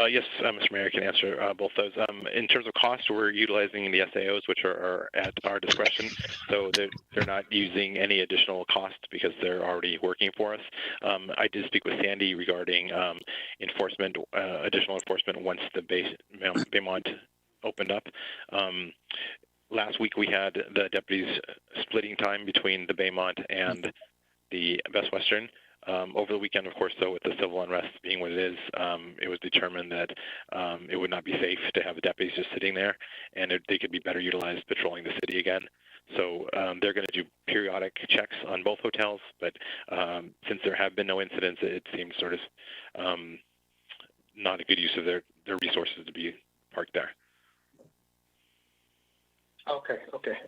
Yes, Mr. Mayor, I can answer both those. In terms of cost, we're utilizing the SAOs, which are at our discretion, so they're not using any additional cost because they're already working for us. I did speak with Sandy regarding enforcement, additional enforcement once the Baymont opened up. Last week we had the deputies splitting time between the Baymont and the Best Western. Over the weekend, of course, though, with the civil unrest being what it is, it was determined that it would not be safe to have the deputies just sitting there, and they could be better utilized patrolling the city again. So they're going to do periodic checks on both hotels, but since there have been no incidents, it seems sort of not a good use of their resources to be parked there. Okay,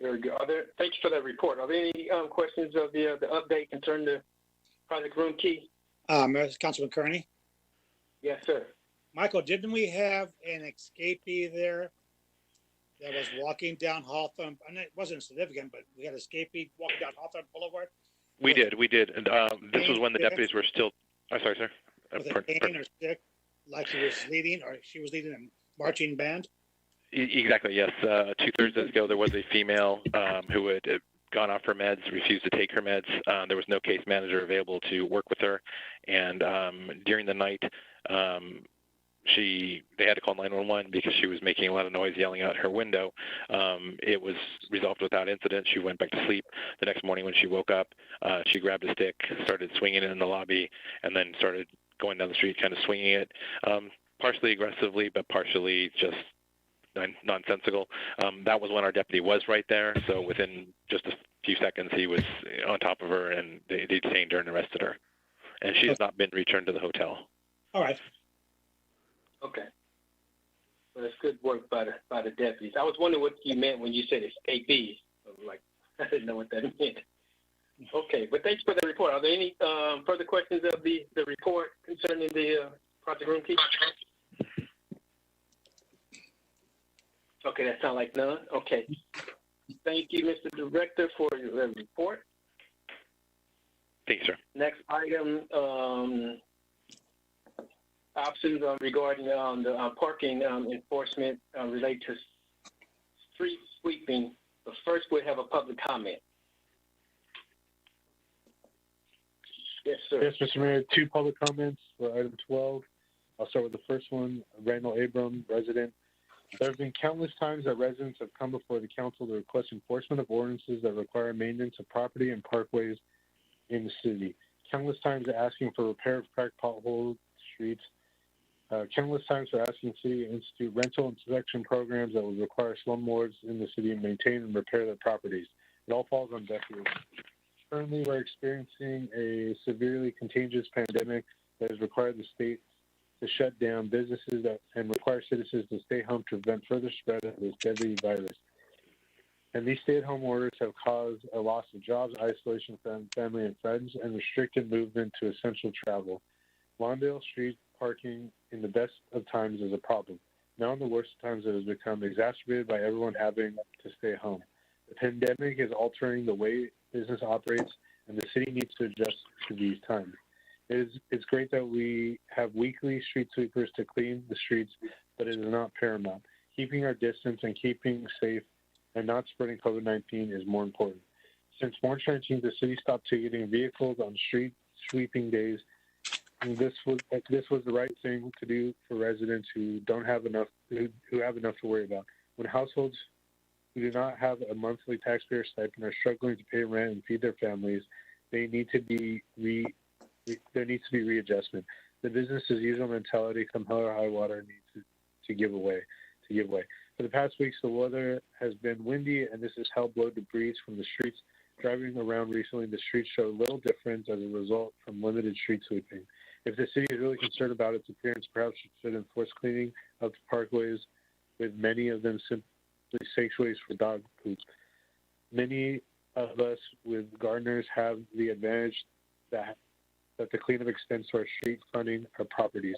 very good. Thank you for that report. Are there any questions of the update concerning the Project Room Key? Councilman Kearney? Yes, sir. Michael, didn't we have an escapee there that was walking down Hawthorne? And it wasn't significant, but we had an escapee walking down Hawthorne Boulevard? We did. And this was when the deputies were still. I'm sorry, sir. With a cane or stick, like he was leading, or she was leading a marching band? Exactly, yes. 2 Thursdays ago, there was a female who had gone off her meds, refused to take her meds. There was no case manager available to work with her. And during the night, they had to call 911 because she was making a lot of noise, yelling out her window. It was resolved without incident. She went back to sleep. The next morning when she woke up, she grabbed a stick, started swinging it in the lobby, and then started going down the street, kind of swinging it, partially aggressively, but partially just nonsensical. That was when our deputy was right there. So within just a few seconds, he was on top of her, and they detained her and arrested her. And she has not been returned to the hotel. All right. Okay. Well, that's good work by the deputies. I was wondering what you meant when you said escapees. I didn't know what that meant. Okay, but thanks for the report. Are there any further questions of the report concerning the Project Room Key? Okay, that sounds like none. Okay. Thank you, Mr. Director, for your report. Thank you, sir. Next item, options regarding the parking enforcement related to street sweeping. But first, we'll have a public comment. Yes, sir. Yes, Mr. Mayor, 2 public comments for item 12. I'll start with the first one. Randall Abram, resident. There have been countless times that residents have come before the council to request enforcement of ordinances that require maintenance of property and parkways in the city. Countless times asking for repair of cracked pothole streets. Countless times for asking the city to institute rental and inspection programs that would require slumlords in the city to maintain and repair their properties. It all falls on deaf ears. Currently, we're experiencing a severely contagious pandemic that has required the state to shut down businesses and require citizens to stay home to prevent further spread of this deadly virus. And these stay-at-home orders have caused a loss of jobs, isolation from family and friends, and restricted movement to essential travel. Lawndale street parking in the best of times is a problem. Now in the worst of times, it has become exacerbated by everyone having to stay home. The pandemic is altering the way business operates, and the city needs to adjust to these times. It's great that we have weekly street sweepers to clean the streets, but it is not paramount. Keeping our distance and keeping safe and not spreading COVID-19 is more important. Since March 19th, the city stopped ticketing vehicles on street sweeping days. And this was the right thing to do for residents who have enough to worry about. When households who do not have a monthly taxpayer stipend are struggling to pay rent and feed their families, there needs to be readjustment. The business as usual mentality, come hell or high water, needs to give way. For the past weeks, the weather has been windy, and this has helped blow debris from the streets. Driving around recently, the streets show little difference as a result from limited street sweeping. If the city is really concerned about its appearance, perhaps it should enforce cleaning of the parkways, with many of them simply sanctuaries for dog poop. Many of us with gardeners have the advantage that the cleanup extends to our street fronting our properties.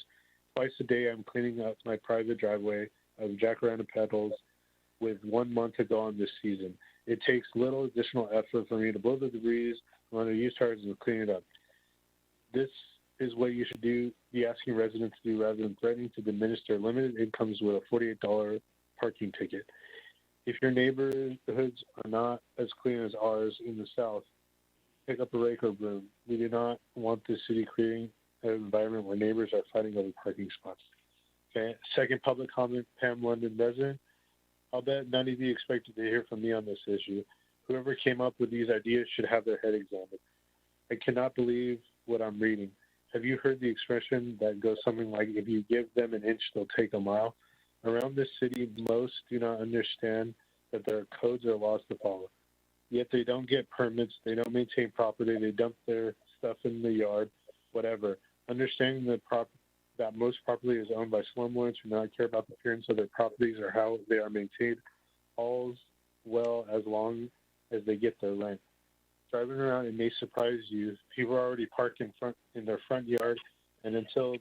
Twice a day, I'm cleaning up my private driveway of jacaranda petals with 1 month to go on this season. It takes little additional effort for me to blow the debris on the used cars and clean it up. This is what you should be asking residents to do rather than threatening to diminish their limited incomes with a $48 parking ticket. If your neighborhoods are not as clean as ours in the South, pick up a rake or broom. We do not want the city creating an environment where neighbors are fighting over parking spots. Okay. Second public comment, Pam London, resident. I'll bet none of you expected to hear from me on this issue. Whoever came up with these ideas should have their head examined. I cannot believe what I'm reading. Have you heard the expression that goes something like, if you give them an inch, they'll take a mile? Around this city, most do not understand that there are codes or laws to follow. Yet they don't get permits, they don't maintain property, they dump their stuff in the yard, whatever. Understanding that most property is owned by slumlords who do not care about the appearance of their properties or how they are maintained, all's well as long as they get their rent. Driving around, it may surprise you. People are already parked in their front yard, and until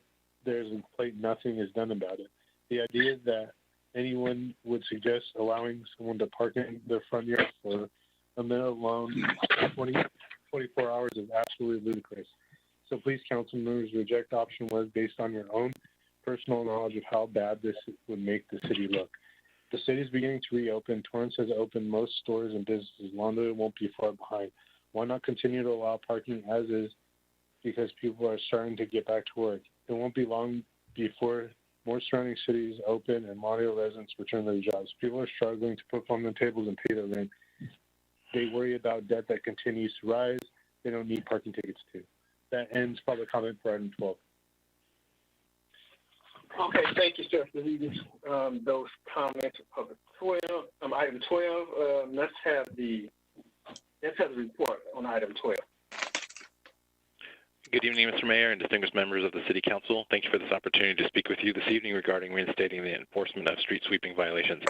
there's a plate, nothing is done about it. The idea that anyone would suggest allowing someone to park in their front yard for a minute alone 24 hours is absolutely ludicrous. So please, council members, reject option 1 based on your own personal knowledge of how bad this would make the city look. The city is beginning to reopen. Torrance has opened most stores and businesses. Lawndale won't be far behind. Why not continue to allow parking as is? Because people are starting to get back to work. It won't be long before more surrounding cities open and Lawndale residents return to their jobs. People are struggling to put food on the tables and pay their rent. They worry about debt that continues to rise. They don't need parking tickets too. That ends public comment for item 12. Okay, thank you, sir, for reading those comments of public 12. Item 12. Let's have the report on item 12. Good evening, Mr. Mayor and distinguished members of the City Council. Thank you for this opportunity to speak with you this evening regarding reinstating the enforcement of street sweeping violations.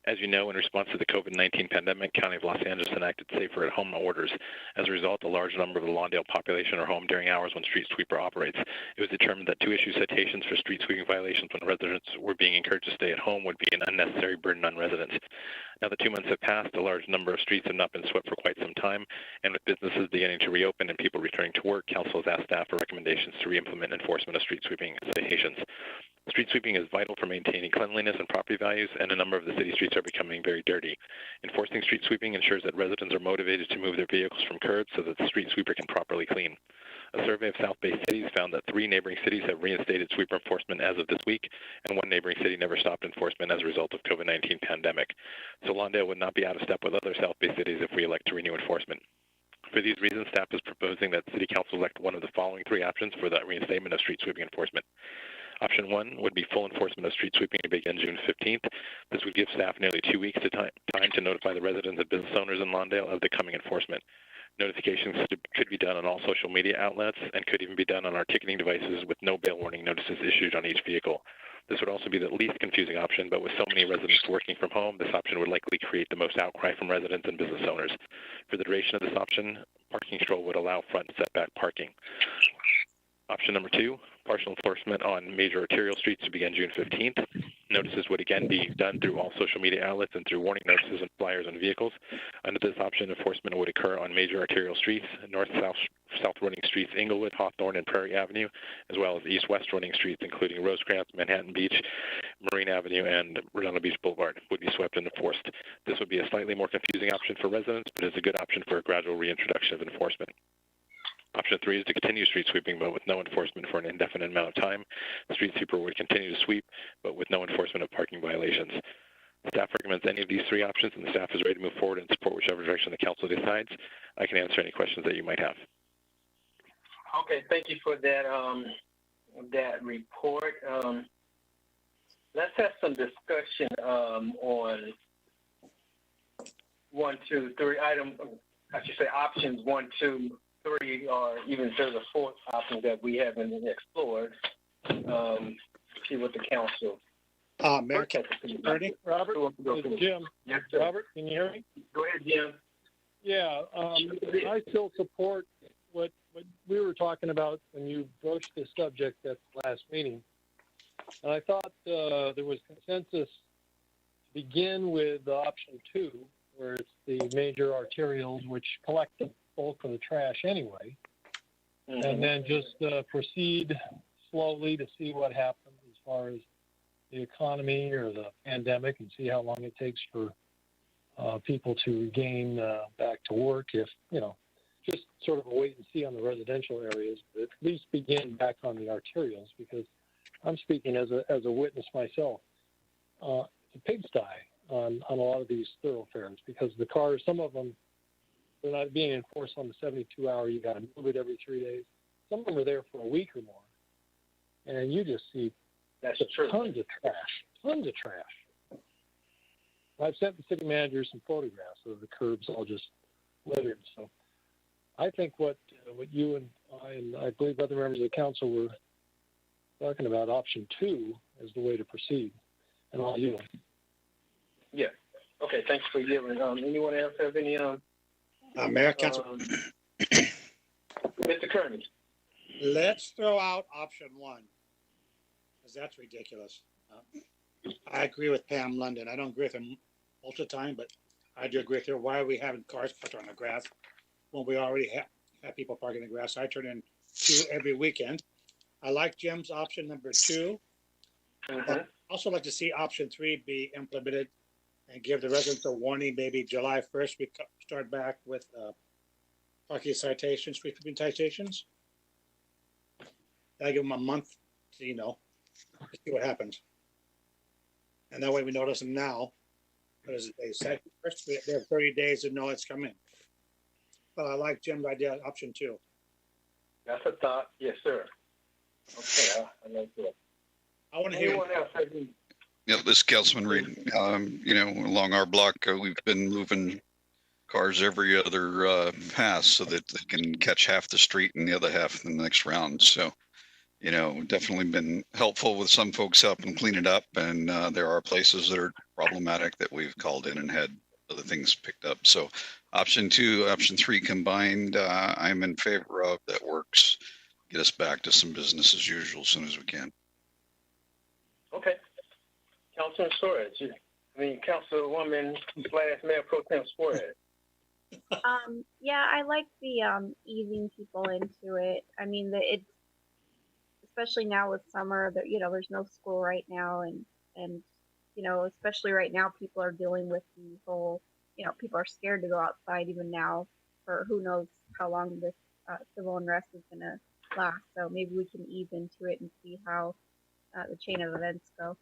As you know, in response to the COVID-19 pandemic, County of Los Angeles enacted safer at home orders. As a result, a large number of the Lawndale population are home during hours when street sweeper operates. It was determined that to issue citations for street sweeping violations when residents were being encouraged to stay at home would be an unnecessary burden on residents. Now that 2 months have passed, a large number of streets have not been swept for quite some time, and with businesses beginning to reopen and people returning to work, Council has asked staff for recommendations to re-implement enforcement of street sweeping citations. Street sweeping is vital for maintaining cleanliness and property values, and a number of the city streets are becoming very dirty. Enforcing street sweeping ensures that residents are motivated to move their vehicles from curbs so that the street sweeper can properly clean. A survey of South-based cities found that 3 neighboring cities have reinstated sweeper enforcement as of this week, and 1 neighboring city never stopped enforcement as a result of COVID-19 pandemic. So Lawndale would not be out of step with other South-based cities if we elect to renew enforcement. For these reasons, staff is proposing that City Council elect one of the following 3 options for the reinstatement of street sweeping enforcement. Option 1 would be full enforcement of street sweeping to begin June 15th. This would give staff nearly 2 weeks to time to notify the residents and business owners in Lawndale of the coming enforcement. Notifications could be done on all social media outlets and could even be done on our ticketing devices with no bail warning notices issued on each vehicle. This would also be the least confusing option, but with so many residents working from home, this option would likely create the most outcry from residents and business owners. For the duration of this option, parking control would allow front and setback parking. Option number 2, partial enforcement on major arterial streets to begin June 15th. Notices would again be done through all social media outlets and through warning notices and flyers on vehicles. Under this option, enforcement would occur on major arterial streets, north-south running streets, Inglewood, Hawthorne, and Prairie Avenue, as well as east-west running streets, including Rosecrans, Manhattan Beach, Marine Avenue, and Redondo Beach Boulevard, would be swept and enforced. This would be a slightly more confusing option for residents, but is a good option for a gradual reintroduction of enforcement. Option 3 is to continue street sweeping, but with no enforcement for an indefinite amount of time. The street sweeper would continue to sweep, but with no enforcement of parking violations. Staff recommends any of these 3 options, and the staff is ready to move forward and support whichever direction the council decides. I can answer any questions that you might have. Okay, thank you for that that report. Let's have some discussion on 1, 2, 3 options 1, 2, 3, or even there's a 4th option that we haven't explored. See what the council. Mayor, Attorney Robert, it's Jim. Yes, sir. Robert, can you hear me? Go ahead, Jim. Yeah, I still support what we were talking about when you broached this subject at the last meeting. And I thought there was consensus to begin with option 2, where it's the major arterials, which collect the bulk of the trash anyway, and then just proceed slowly to see what happens as far as the economy or the pandemic, and see how long it takes for people to regain back to work. If, just sort of a wait and see on the residential areas, but at least begin back on the arterials, because I'm speaking as a witness myself. It's a pigsty. on a lot of these thoroughfares because the cars, some of them, they're not being enforced on the 72-hour. You got to move it every 3 days. Some of them are there for a week or more, and you just see That's true. tons of trash. I've sent the city manager some photographs of the curbs all just littered. So I think what you and I believe other members of the council were talking about, option 2 is the way to proceed. And I'll yield. Yeah. Okay. Thanks for yielding. Anyone else have any? Mayor, Council. Mr. Kearney. Let's throw out option 1, because that's ridiculous. I agree with Pam London. I don't agree with her most of the time, but I do agree with her. Why are we having cars parked on the grass when we already have people parking in the grass? I turn in 2 every weekend. I like Jim's option number 2. I also like to see option 3 be implemented and give the residents a warning. Maybe July 1st, we start back with parking citations, street sweeping citations. I give them a month to, see what happens. And that way we notice them now. What is it? They said first they have 30 days to know it's coming. But I like Jim's idea, option 2. That's a thought. Yes, sir. Okay, I like that. I want to hear anyone else have any. Yeah, this is Councilman Reed. Along our block, we've been moving cars every other pass so that they can catch half the street and the other half in the next round. So, definitely been helpful with some folks helping clean it up. And there are places that are problematic that we've called in and had other things picked up. So option 2, option 3 combined, I'm in favor of. That works. Get us back to some business as usual as soon as we can. Okay. Councilman Suarez, Councilwoman / Mayor Pro Tem Suarez. Yeah, I like the easing people into it. I mean, it's especially now with summer, that there's no school right now, and especially right now, people are dealing with the whole, people are scared to go outside even now for who knows how long this civil unrest is going to last. So maybe we can ease into it and see how the chain of events go.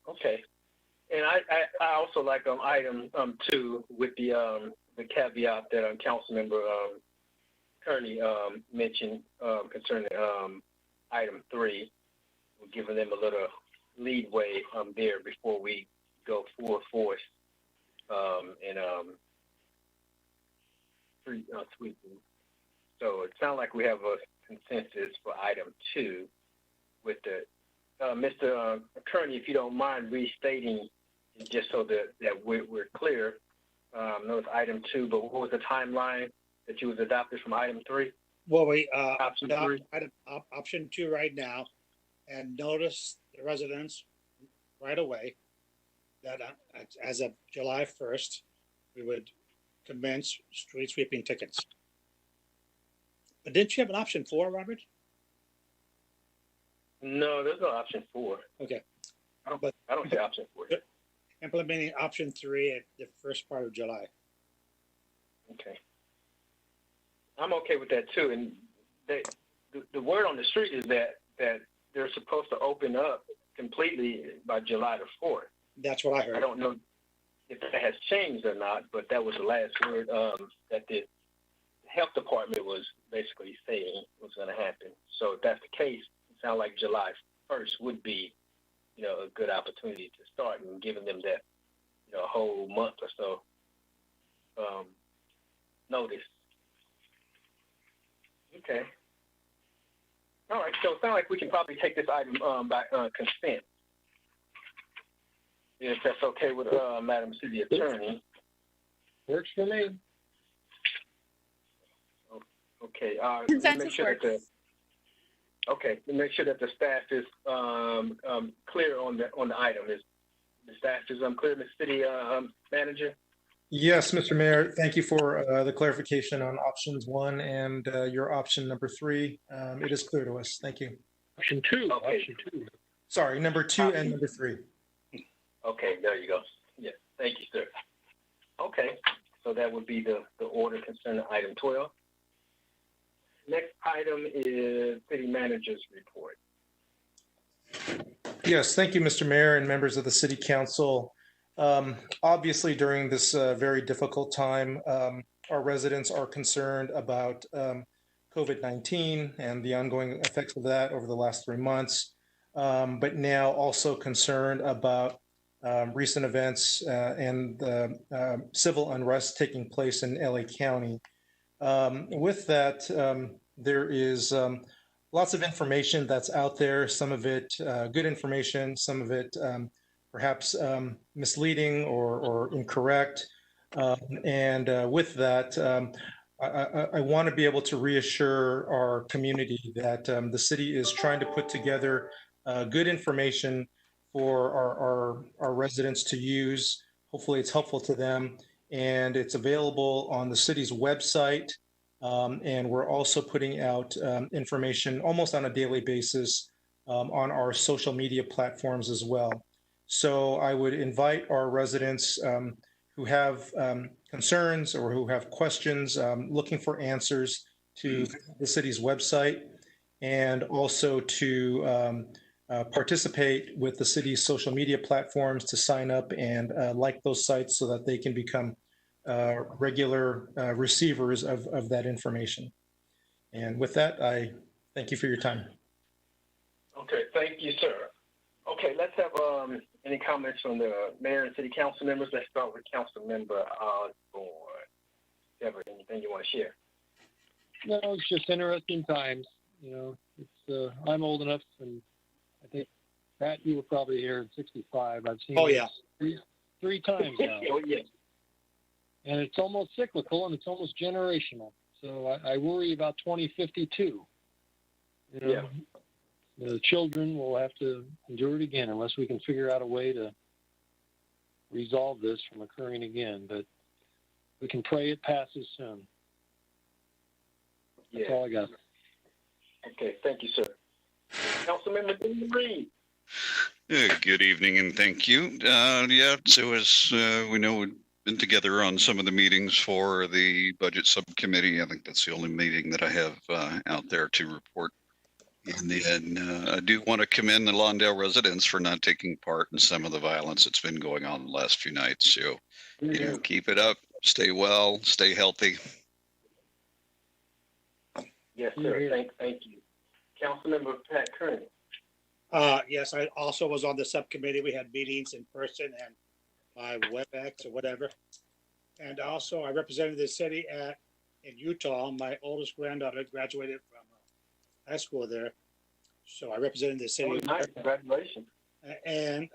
Okay. And I also like item 2 with the caveat that Councilmember Kearney mentioned concerning item 3. We're giving them a little leadway there before we go full force and sweeping. So it sounds like we have a consensus for item 2 with the Mr. Kearney, if you don't mind restating just so that we're clear. Notice item 2, but what was the timeline that you was adopted from item 3? Well, we option 3. Option 2 right now, and notice the residents right away that as of July 1st, we would commence street sweeping tickets. But didn't you have an option 4, Robert? No, there's no option 4. Okay. I don't see option 4. Implementing option 3 at the first part of July. Okay. I'm okay with that too. And the word on the street is that they're supposed to open up completely by July the 4th. That's what I heard. I don't know if that has changed or not, but that was the last word that the health department was basically saying was going to happen. So if that's the case, it sounds like July 1st would be, a good opportunity to start and giving them that, a whole month or so notice. Okay. All right. So it sounds like we can probably take this item by consent. If that's okay with Madam City Attorney. Works for me. Okay. Consensus works. Okay. Make sure that the staff is clear on the item. Is the staff is clear, Ms. City Manager? Yes, Mr. Mayor. Thank you for the clarification on options 1 and your option number 3. It is clear to us. Thank you. Option 2. Okay. Option 2. Sorry, number 2 and number 3. Okay, there you go. Yes, thank you, sir. Okay, so that would be the order concerning item 12. Next item is City Manager's report. Yes, thank you, Mr. Mayor and members of the City Council. Obviously, during this very difficult time, our residents are concerned about COVID-19 and the ongoing effects of that over the last 3 months, but now also concerned about recent events and civil unrest taking place in LA County. With that, there is lots of information that's out there, some of it good information, some of it perhaps misleading or incorrect. With that, I want to be able to reassure our community that the city is trying to put together good information for our residents to use. Hopefully it's helpful to them, and it's available on the city's website. And we're also putting out information almost on a daily basis on our social media platforms as well. So I would invite our residents who have concerns or who have questions looking for answers to the city's website, and also to participate with the city's social media platforms, to sign up and like those sites so that they can become regular receivers of that information. And with that, I thank you for your time. Okay, thank you, sir. Okay, let's have any comments from the mayor and city council members. Let's start with council member Osborne. Deborah, anything you want to share? No, it's just interesting times. You know, it's I'm old enough, and I think Pat, you were probably here in '65. I've seen this three times now. Oh, yeah. And it's almost cyclical, and it's almost generational. So I worry about 2052. You know, the children will have to endure it again unless we can figure out a way to resolve this from occurring again. But we can pray it passes soon. That's all I got. Okay, thank you, sir. Councilmember Dean Reed. Good evening and thank you. So as we know, we've been together on some of the meetings for the budget subcommittee. I think that's the only meeting that I have out there to report. And then I do want to commend the Lawndale residents for not taking part in some of the violence that's been going on the last few nights. So, you know, keep it up, stay well, stay healthy. Yes, sir. Thank you. Councilmember Pat Kearney. Yes, I also was on the subcommittee. We had meetings in person and by WebEx or whatever. And also I represented the city in Utah. My oldest granddaughter graduated from high school there. So I represented the city. Oh, nice. Congratulations. And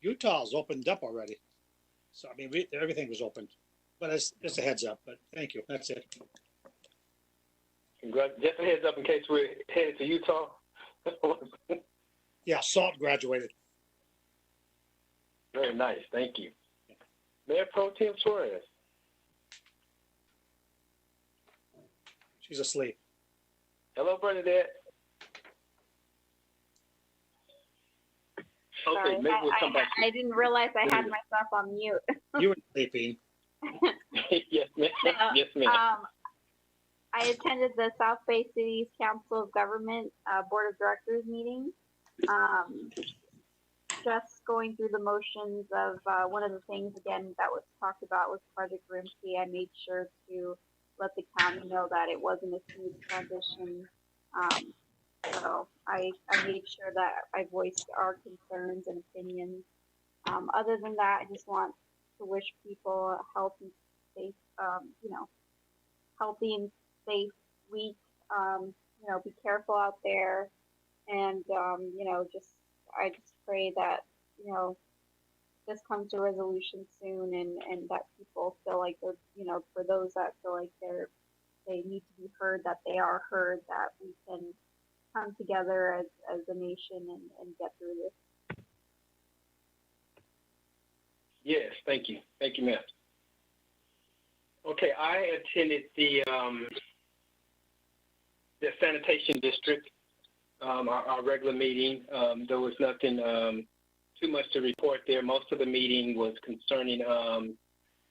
Utah's opened up already. So, I mean, everything was opened. But it's just a heads up. But thank you. That's it. Just a heads up in case we're headed to Utah. Yeah, Salt graduated. Very nice. Thank you. Mayor Pro Tem Suarez. She's asleep. Hello, Bernadette. Sorry, okay, maybe we'll come back. I didn't realize I had myself on mute. You were sleeping. Yes, ma'am. Yes, ma'am. I attended the South Bay Cities Council of Government Board of Directors meeting. Just going through the motions of one of the things, again, that was talked about was Project Grimsby. I made sure to let the county know that it wasn't a smooth transition. So I made sure that I voiced our concerns and opinions. Other than that, I just want to wish people a healthy, safe, healthy and safe week. Be careful out there, and I just pray that this comes to resolution soon, and that people feel like they're for those that feel like they need to be heard, that they are heard, that we can come together as a nation and get through this. Yes, thank you, ma'am. Okay, I attended the sanitation district, our regular meeting. There was nothing too much to report there. Most of the meeting was concerning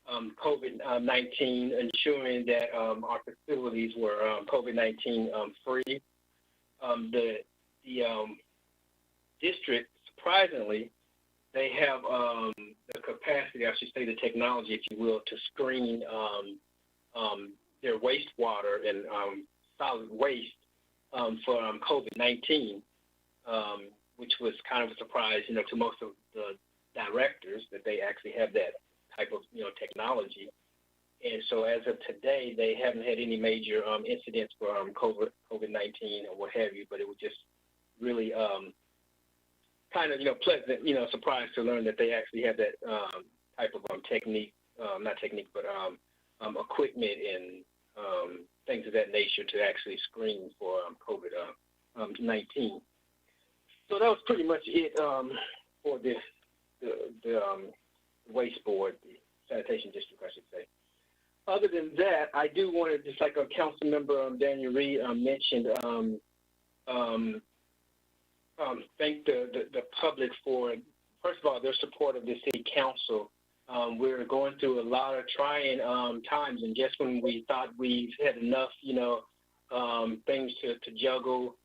COVID-19, ensuring that our facilities were COVID-19 free. The district's surprisingly, they have the capacity, I should say the technology, if you will, to screen their wastewater and solid waste for COVID-19, which was kind of a surprise, to most of the directors that they actually have that type of, technology. And so as of today, they haven't had any major incidents for COVID-19 or what have you, but it was just really kind of, pleasant, surprise to learn that they actually have that type of technique, not technique, but equipment and things of that nature to actually screen for COVID-19. So that was pretty much it for the waste board, the sanitation district, I should say. Other than that, I do want to, just like a council member, Daniel Reed, mentioned, thank the public for, first of all, their support of the city council. We're going through a lot of trying times, and just when we thought we've had enough, things to juggle,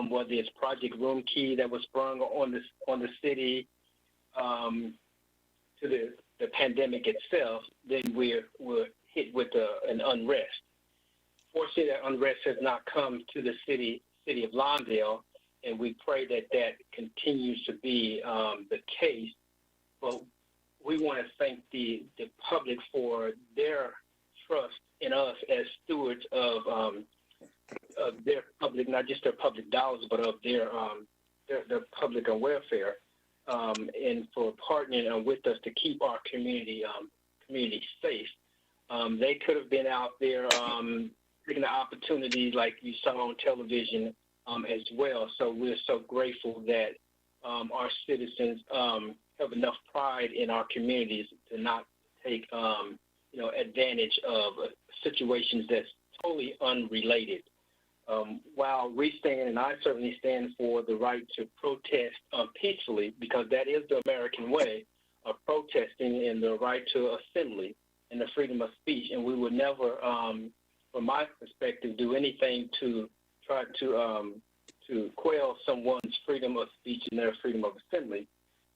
whether it's Project Room Key that was sprung on the city, to the pandemic itself, then we're hit with an unrest. Fortunately, that unrest has not come to the city of Lawndale, and we pray that that continues to be the case. But we want to thank the public for their trust in us as stewards of their public, not just their public dollars, but of their public welfare, and for partnering with us to keep our community safe. They could have been out there taking the opportunity like you saw on television as well. So we're so grateful that our citizens have enough pride in our communities to not take advantage of situations that's totally unrelated. While we stand, and I certainly stand for the right to protest peacefully, because that is the American way of protesting, and the right to assembly and the freedom of speech. And we would never, from my perspective, do anything to try to quell someone's freedom of speech and their freedom of assembly.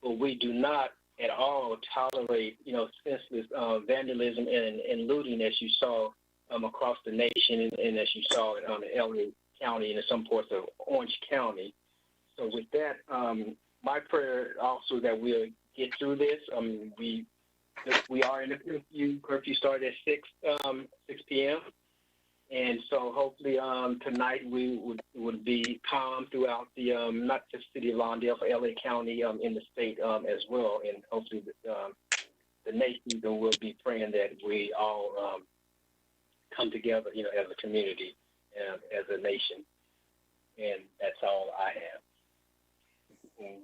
But we do not at all tolerate, senseless vandalism and looting, as you saw across the nation, and as you saw in LA County and in some parts of Orange County. So with that, my prayer also that we'll get through this. We are in a curfew. Curfew started at 6 p.m. And so hopefully tonight we would be calm throughout the, not just city of Lawndale, for LA County in the state as well. And hopefully the nation will be praying that we all come together, as a community, as a nation. And that's all I have.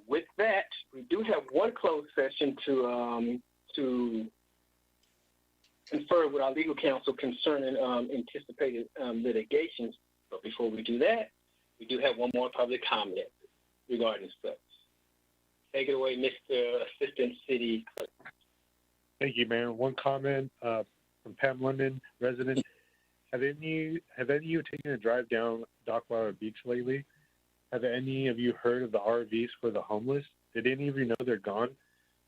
With that, we do have one closed session to confer with our legal counsel concerning anticipated litigations. But before we do that, we do have one more public comment regarding such. Take it away, Mr. Assistant City Clerk. Thank you, Mayor. One comment from Pam London, resident. Have any of you taken a drive down Dockweiler Beach lately? Have any of you heard of the RVs for the homeless? Did any of you know they're gone?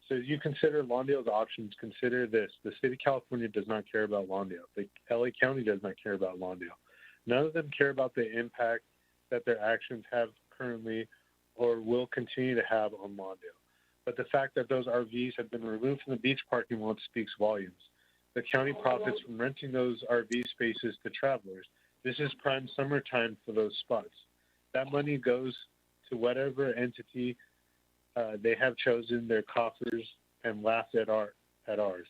So as you consider Lawndale's options, consider this. The state of California does not care about Lawndale. The LA County does not care about Lawndale. None of them care about the impact that their actions have currently or will continue to have on Lawndale. But the fact that those RVs have been removed from the beach parking lot speaks volumes. The county profits from renting those RV spaces to travelers. This is prime summertime for those spots. That money goes to whatever entity they have chosen, their coffers, and laugh at ours.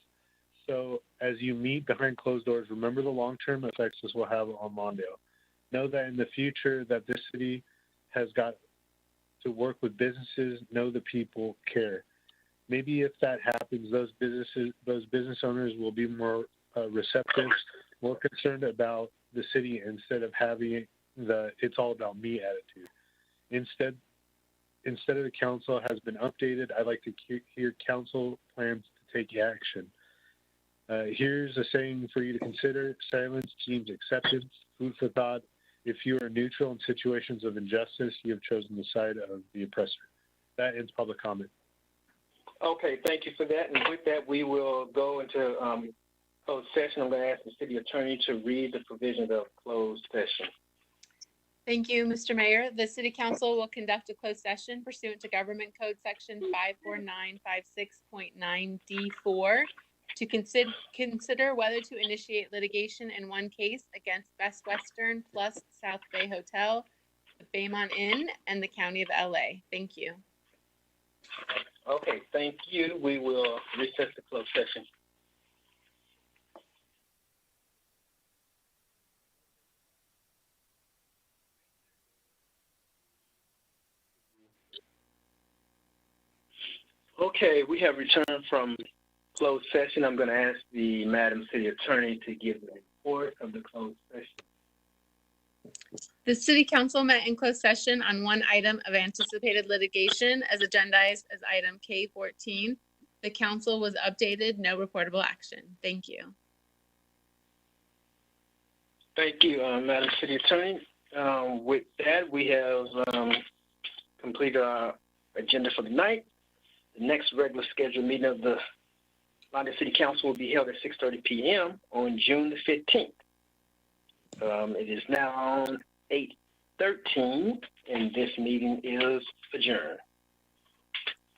So as you meet behind closed doors, remember the long-term effects this will have on Lawndale. Know that in the future that this city has got to work with businesses, know the people care. Maybe if that happens, those business owners will be more receptive, more concerned about the city instead of having the "it's all about me" attitude. Instead of the council has been updated, I'd like to hear council plans to take action. Here's a saying for you to consider: silence means acceptance. Food for thought. If you are neutral in situations of injustice, you have chosen the side of the oppressor. that ends public comment. Okay, thank you for that. And with that, we will go into closed session. I'm going to ask the city attorney to read the provisions of closed session. Thank you, Mr. Mayor. The City Council will conduct a closed session pursuant to Government Code Section 54956.9D4 to consider whether to initiate litigation in one case against Best Western plus South Bay Hotel, the Baymont Inn, and the County of LA. Thank you. Okay, thank you. We will recess the closed session. Okay, we have returned from closed session. I'm going to ask the Madam City Attorney to give the report of the closed session. The City Council met in closed session on one item of anticipated litigation as agendized as item K14. The council was updated, no reportable action. Thank you. Thank you, Madam City Attorney. With that, we have completed our agenda for the night. The next regular scheduled meeting of the Lawndale City Council will be held at 6:30 p.m. on June the 15th. It is now 8:13, and this meeting is adjourned.